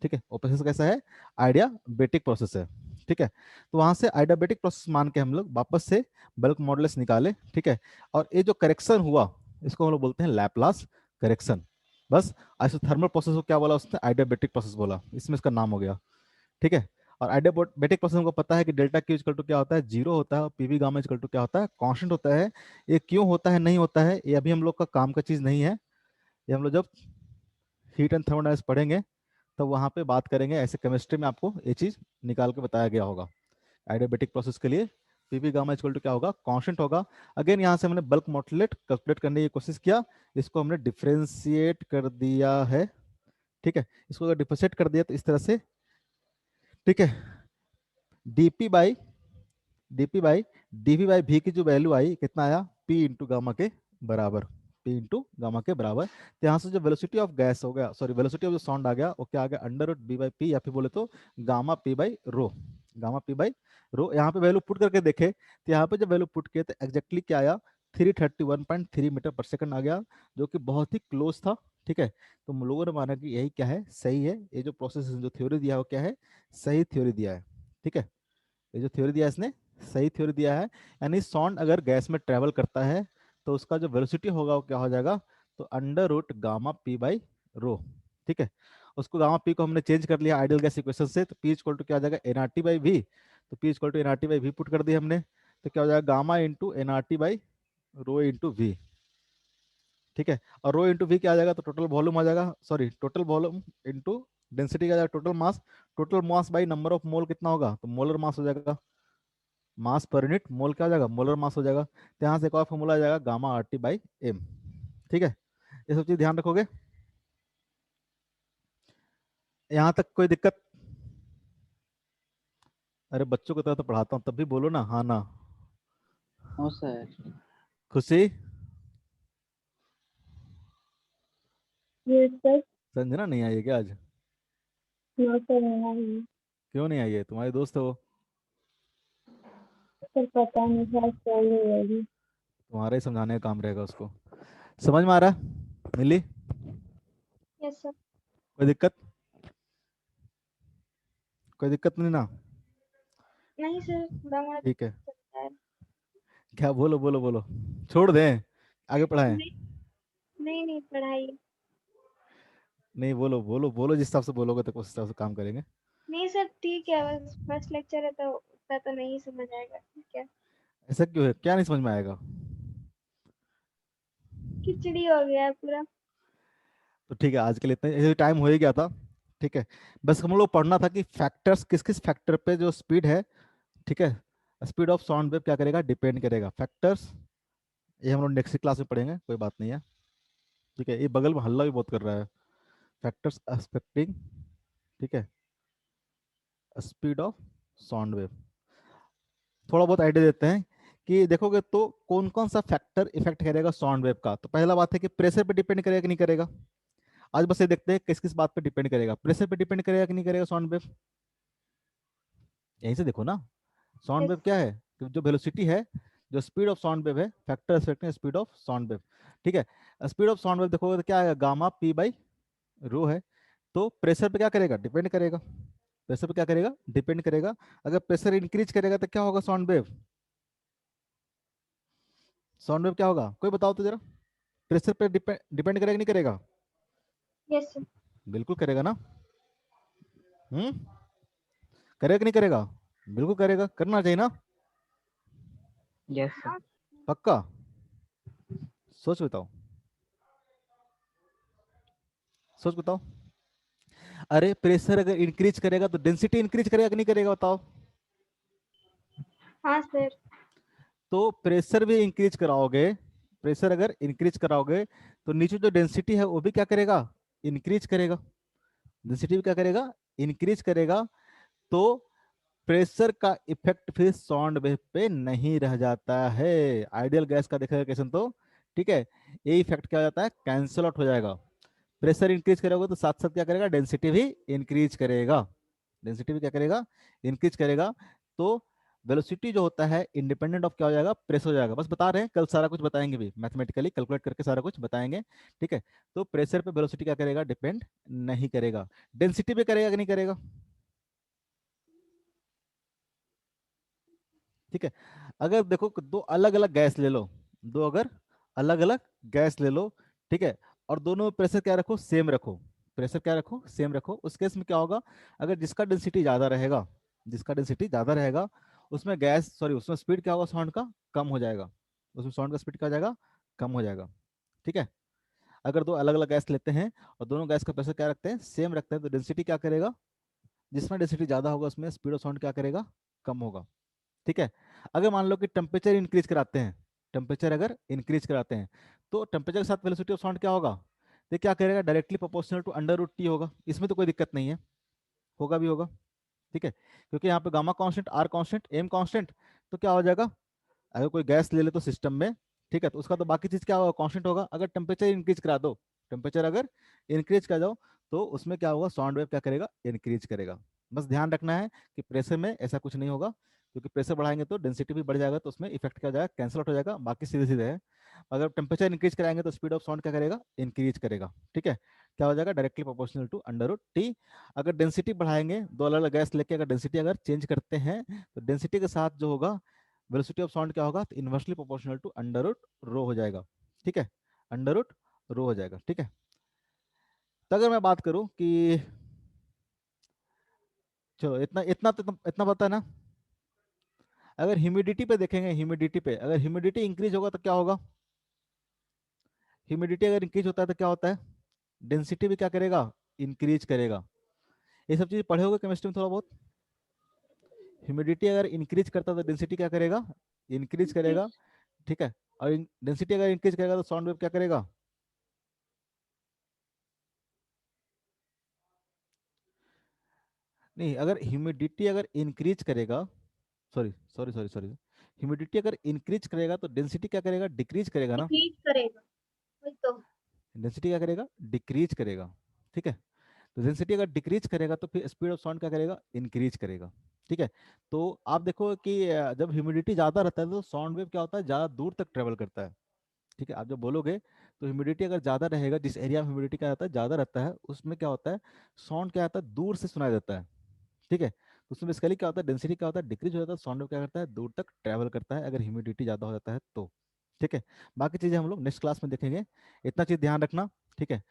Speaker 1: ठीक है, वो प्रोसेस कैसा है, आइडियाबेटिक प्रोसेस है। ठीक है, तो वहां से आइडियाबेटिक प्रोसेस मान के हम लोग वापस से बल्क मॉडुलस निकाले। ठीक है, और ये जो करेक्शन हुआ इसको हम लोग बोलते हैं लैपलास करेक्शन। बस आइसोथर्मल प्रोसेस को क्या बोला उसने, आइडियाबेटिक प्रोसेस बोला, इसमें इसका नाम हो गया। ठीक है, और आइडियाबेटिक प्रोसेस हमको पता है कि डेल्टा क्यू इक्वल टू क्या होता है, जीरो होता है, और पीवी गामा इक्वल टू क्या होता है, कांस्टेंट होता है। ये क्यों होता है नहीं होता है, ये अभी हम लोग का काम का चीज नहीं है, ये हम लोग जब हीट एंड थर्मोडायनामिक्स पढ़ेंगे तो वहां पे बात करेंगे, ऐसे केमिस्ट्री में आपको ये चीज निकाल के बताया गया होगा। एडियाबेटिक प्रोसेस के लिए पीवी गामा इक्वल टू क्या होगा, कांस्टेंट होगा। अगेन यहाँ से हमने बल्क मॉडुलेट कैलकुलेट करने की कोशिश किया, इसको हमने डिफरेंशिएट कर दिया है। ठीक है, इसको अगर डिफरेंशिएट कर दिया तो इस तरह से, ठीक है, डीपी बाई डीवी बाई भी की जो वैल्यू आई कितना आया, पी इंटू गामा के बराबर, पी इंटू गामा के बराबर। तो यहाँ से जो वेलोसिटी ऑफ गैस हो गया, सॉरी वेलोसिटी ऑफ जो साउंड आ गया वो क्या आ गया, under root B by P, या फिर बोले तो gamma P by rho, gamma P by rho. यहाँ पे वैल्यू पुट करके देखे तो यहाँ पे जब वैल्यू पुट किए तो एग्जैक्टली क्या आया, 331.3 मीटर पर सेकंड आ गया, जो कि बहुत ही क्लोज था। ठीक है, तो हम लोगों ने माना कि यही क्या है, सही है, ये जो प्रोसेस जो थ्योरी दिया है वो क्या है, सही थ्योरी दिया है। ठीक है, ये जो थ्योरी दिया है इसने सही थ्योरी दिया है, यानी साउंड अगर गैस में ट्रेवल करता है तो उसका जो वेलोसिटी होगा वो क्या हो जाएगा, तो under root gamma P by rho. ठीक है, उसको गामा पी को हमने चेंज कर लिया आइडियल गैस इक्वेशन से, तो पी इक्वल टू क्या आ जाएगा, एनआरटी बाई वी। तो P equal to NRT by V put कर दिया हमने, तो क्या हो जाएगा, gamma into NRT by rho into V. ठीक है, और रो इंटू वी क्या आ जाएगा, तो टोटल वॉल्यूम आ जाएगा, sorry total volume into density का आ जाएगा, total mass by number of mole कितना होगा, तो मोलर मास हो जाएगा, मास पर यूनिट मोल क्या हो जाएगा, मोलर मास हो जाएगा। तो यहाँ से एक और फॉर्मूला आ जाएगा, gamma R T by M. ठीक है, ये सब चीज ध्यान रखोगे, यहाँ तक कोई दिक्कत, अरे बच्चों की तरह तो पढ़ाता हूँ तब भी बोलो ना, हाँ ना।
Speaker 3: No sir.
Speaker 1: Khushi,
Speaker 4: yes sir.
Speaker 1: Sanjana नहीं आई है क्या आज,
Speaker 4: नो सर, नहीं
Speaker 1: क्यों नहीं आई है, तुम्हारी दोस्त है वो,
Speaker 4: सर, पता नहीं सर, चल नहीं रही।
Speaker 1: तुम्हारा ही समझाने का काम रहेगा उसको। समझ में आ रहा है मिली,
Speaker 4: यस सर।
Speaker 1: कोई दिक्कत, कोई दिक्कत नहीं ना,
Speaker 4: नहीं सर, थोड़ा मोड़ा
Speaker 1: ठीक है,
Speaker 4: चलता है।
Speaker 1: क्या बोलो बोलो बोलो, छोड़ दें आगे पढ़ाएं,
Speaker 4: नहीं, नहीं नहीं पढ़ाई।
Speaker 1: नहीं बोलो बोलो बोलो, जिस हिसाब से बोलोगे तो उस हिसाब से काम करेंगे।
Speaker 4: नहीं सर, ठीक है, बस फर्स्ट लेक्चर है तो उतना तो नहीं समझ आएगा, ठीक है।
Speaker 1: ऐसा क्यों है, क्या नहीं समझ में आएगा,
Speaker 4: खिचड़ी हो गया है पूरा।
Speaker 1: तो ठीक है आज के लिए इतना ही, टाइम हो ही गया था। ठीक है, बस हम लोग पढ़ना था कि फैक्टर्स किस किस फैक्टर पे जो स्पीड है, ठीक है, स्पीड ऑफ साउंड वेव क्या करेगा, डिपेंड करेगा, फैक्टर्स, ये हम लोग नेक्स्ट क्लास में पढ़ेंगे, कोई बात नहीं है। ठीक है, ये बगल में हल्ला भी बहुत कर रहा है, फैक्टर्स अफेक्टिंग, ठीक है, स्पीड ऑफ साउंड वेव। थोड़ा बहुत आइडिया देते हैं कि देखोगे तो कौन कौन सा फैक्टर इफेक्ट करेगा साउंड वेव का, तो पहला बात है कि प्रेशर पे डिपेंड करेगा कि नहीं करेगा। आज बस ये देखते हैं किस किस बात पे डिपेंड करेगा, प्रेशर पे डिपेंड करेगा कि नहीं करेगा साउंड वेव, यहीं से देखो ना, साउंड
Speaker 4: यस।
Speaker 1: वेव क्या है, कि जो वेलोसिटी है, जो स्पीड ऑफ साउंड वेव है, factor respecting speed of sound wave. ठीक है, स्पीड ऑफ साउंड वेव देखोगे तो क्या आएगा, गामा पी बाई रो है। तो प्रेशर पे क्या करेगा, डिपेंड करेगा, प्रेशर पे क्या करेगा, डिपेंड करेगा। अगर प्रेशर इंक्रीज करेगा तो क्या होगा साउंड वेव, साउंड वेव क्या होगा, कोई बताओ तो जरा। प्रेशर पे डिपेंड करेगा नहीं करेगा,
Speaker 4: यस सर।
Speaker 1: बिल्कुल करेगा ना। करेगा कि नहीं करेगा, बिल्कुल करेगा, करना चाहिए ना,
Speaker 3: यस सर।
Speaker 1: पक्का, सोच बताओ, सोच बताओ। अरे प्रेशर अगर इंक्रीज करेगा तो डेंसिटी इंक्रीज करेगा कि नहीं करेगा बताओ।
Speaker 4: हाँ सर।
Speaker 1: तो प्रेशर भी इंक्रीज कराओगे, प्रेशर अगर इंक्रीज कराओगे तो नीचे जो डेंसिटी है वो भी क्या करेगा, इंक्रीज करेगा, डेंसिटी भी क्या करेगा, इंक्रीज करेगा। तो प्रेशर का इफेक्ट फिर साउंड वेव पे नहीं रह जाता है। आइडियल गैस का देखा क्वेश्चन तो, ठीक है, ये इफेक्ट क्या हो जाता है, कैंसिल आउट हो जाएगा। प्रेशर इंक्रीज करोगे तो साथ साथ क्या करेगा, डेंसिटी भी इंक्रीज करेगा, डेंसिटी भी क्या करेगा, इंक्रीज करेगा। तो वेलोसिटी जो होता है इंडिपेंडेंट ऑफ क्या हो जाएगा, प्रेशर हो जाएगा। बस बता रहे हैं, कल सारा कुछ बताएंगे भी, मैथमेटिकली कैलकुलेट करके सारा कुछ बताएंगे। ठीक है, तो प्रेशर पे वेलोसिटी क्या करेगा, डिपेंड नहीं करेगा, डेंसिटी भी करेगा कि नहीं करेगा। ठीक है, अगर देखो दो अलग अलग गैस ले लो, दो अगर अलग अलग गैस ले लो, ठीक है, और दोनों में प्रेशर क्या रखो, सेम रखो, प्रेशर क्या रखो, सेम रखो। उस केस में क्या होगा, अगर जिसका डेंसिटी ज्यादा रहेगा, जिसका डेंसिटी ज्यादा रहेगा, उसमें गैस सॉरी उसमें स्पीड क्या होगा साउंड का, कम हो जाएगा, उसमें साउंड का स्पीड क्या हो जाएगा, कम हो जाएगा। ठीक है, अगर दो अलग अलग गैस लेते हैं और दोनों गैस का प्रेशर क्या रखते हैं, सेम रखते हैं, तो डेंसिटी क्या करेगा, जिसमें डेंसिटी ज्यादा होगा उसमें स्पीड ऑफ साउंड क्या करेगा, कम होगा। ठीक है, अगर मान लो कि टेम्परेचर इंक्रीज कराते हैं, टेम्परेचर अगर इंक्रीज कराते हैं तो टेम्परेचर के साथ वेलोसिटी ऑफ साउंड क्या होगा, तो क्या करेगा, directly proportional to under root T होगा, इसमें तो कोई दिक्कत नहीं है, होगा भी होगा। ठीक है, क्योंकि यहाँ पे gamma constant, R constant, M constant, तो क्या हो जाएगा, अगर कोई गैस ले ले तो सिस्टम में, ठीक है, तो उसका तो बाकी चीज क्या होगा, कांस्टेंट होगा। अगर टेम्परेचर इंक्रीज करा दो, टेम्परेचर अगर इंक्रीज कर जाओ तो उसमें क्या होगा, साउंड वेव क्या करेगा, इंक्रीज करेगा। बस ध्यान रखना है कि प्रेशर में ऐसा कुछ नहीं होगा, क्योंकि प्रेशर बढ़ाएंगे तो डेंसिटी भी बढ़ जाएगा, तो उसमें इफेक्ट क्या हो जाएगा, कैंसिल आउट हो जाएगा, बाकी सीधे सीधे है। अगर टेम्परेचर इंक्रीज कराएंगे तो स्पीड ऑफ साउंड क्या करेगा, इंक्रीज करेगा। ठीक है, क्या हो जाएगा, directly proportional to under root T. अगर डेंसिटी बढ़ाएंगे, दो अलग अलग गैस लेके अगर डेंसिटी अगर चेंज करते हैं, तो डेंसिटी के साथ जो होगा वेलोसिटी ऑफ साउंड क्या होगा, तो inversely proportional to under root rho हो जाएगा। ठीक है, अंडर रूट रो हो जाएगा। ठीक है, तो अगर मैं बात करूं कि चलो इतना इतना तो इतना पता है ना। अगर ह्यूमिडिटी पे देखेंगे, ह्यूमिडिटी पे अगर ह्यूमिडिटी इंक्रीज होगा तो क्या होगा, ह्यूमिडिटी अगर इंक्रीज होता है तो क्या होता है, डेंसिटी भी क्या करेगा, इंक्रीज करेगा। ये सब चीज पढ़े होगे केमिस्ट्री में थोड़ा बहुत। ह्यूमिडिटी अगर इंक्रीज करता है तो डेंसिटी क्या करेगा, इंक्रीज करेगा। ठीक है, और डेंसिटी अगर इंक्रीज करेगा तो साउंड वेव क्या करेगा, नहीं अगर ह्यूमिडिटी अगर इंक्रीज करेगा, sorry sorry sorry sorry, humidity अगर इंक्रीज करेगा तो डेंसिटी क्या करेगा, डिक्रीज करेगा ना,
Speaker 4: डिक्रीज करेगा, वही तो।
Speaker 1: डेंसिटी क्या करेगा, डिक्रीज करेगा। ठीक है, तो डेंसिटी अगर डिक्रीज करेगा तो फिर स्पीड ऑफ साउंड क्या करेगा, इंक्रीज करेगा। ठीक है, तो आप देखो कि जब ह्यूमिडिटी ज़्यादा रहता है तो साउंड वेव क्या होता है, ज़्यादा दूर तक ट्रेवल करता है। ठीक है, आप जब बोलोगे तो ह्यूमिडिटी अगर ज़्यादा रहेगा, जिस एरिया में ह्यूमिडिटी क्या रहता है, ज़्यादा रहता है, उसमें क्या होता है, साउंड क्या आता है, दूर से सुनाई देता है। ठीक है, तो उसमें बेसिकली क्या होता है, डेंसिटी क्या होता है, डिक्रीज हो जाता है, साउंड वेव क्या करता है, दूर तक ट्रैवल करता है अगर ह्यूमिडिटी ज़्यादा हो जाता है तो। ठीक है, बाकी चीज़ें हम लोग नेक्स्ट क्लास में देखेंगे, इतना चीज़ ध्यान रखना। ठीक है,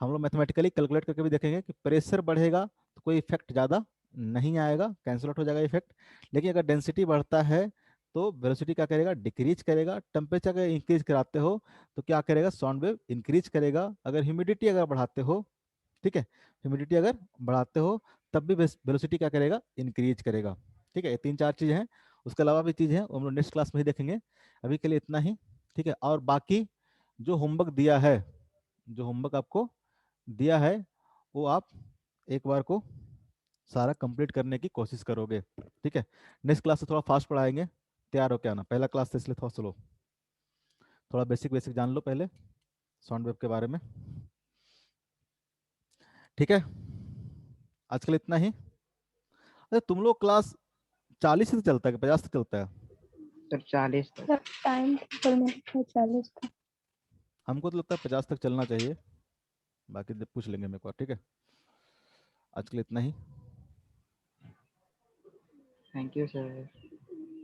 Speaker 1: हम लोग मैथमेटिकली कैलकुलेट करके भी देखेंगे कि प्रेशर बढ़ेगा तो कोई इफेक्ट ज़्यादा नहीं आएगा, कैंसिल आउट हो जाएगा इफेक्ट। लेकिन अगर डेंसिटी बढ़ता है तो वेलोसिटी क्या करेगा, डिक्रीज करेगा। टेम्परेचर अगर इंक्रीज कराते हो तो क्या करेगा, साउंड वेव इंक्रीज करेगा। अगर ह्यूमिडिटी अगर बढ़ाते हो, ठीक है, ह्यूमिडिटी अगर बढ़ाते हो तब भी वेलोसिटी क्या करेगा, इंक्रीज करेगा। ठीक है, ये तीन चार चीज़ हैं, उसके अलावा भी चीज़ है वो हम लोग नेक्स्ट क्लास में ही देखेंगे। अभी के लिए इतना ही। ठीक है, और बाकी जो होमवर्क दिया है, जो होमवर्क आपको दिया है वो आप एक बार को सारा कंप्लीट करने की कोशिश करोगे। ठीक है, नेक्स्ट क्लास से थोड़ा फास्ट पढ़ाएंगे, तैयार हो क्या ना, पहला क्लास से इसलिए थोड़ा स्लो, थोड़ा बेसिक बेसिक जान लो पहले साउंड वेव के बारे में। ठीक है, आज के लिए इतना ही। अरे तुम लोग क्लास 40 से चलता है कि 50 से चलता है,
Speaker 3: सर 40 तक।
Speaker 5: सर टाइम टेबल में 40 था।
Speaker 1: हमको तो लगता है 50 तक चलना चाहिए, बाकी पूछ लेंगे मेरे को, ठीक है। आज के लिए इतना ही।
Speaker 3: Thank you sir.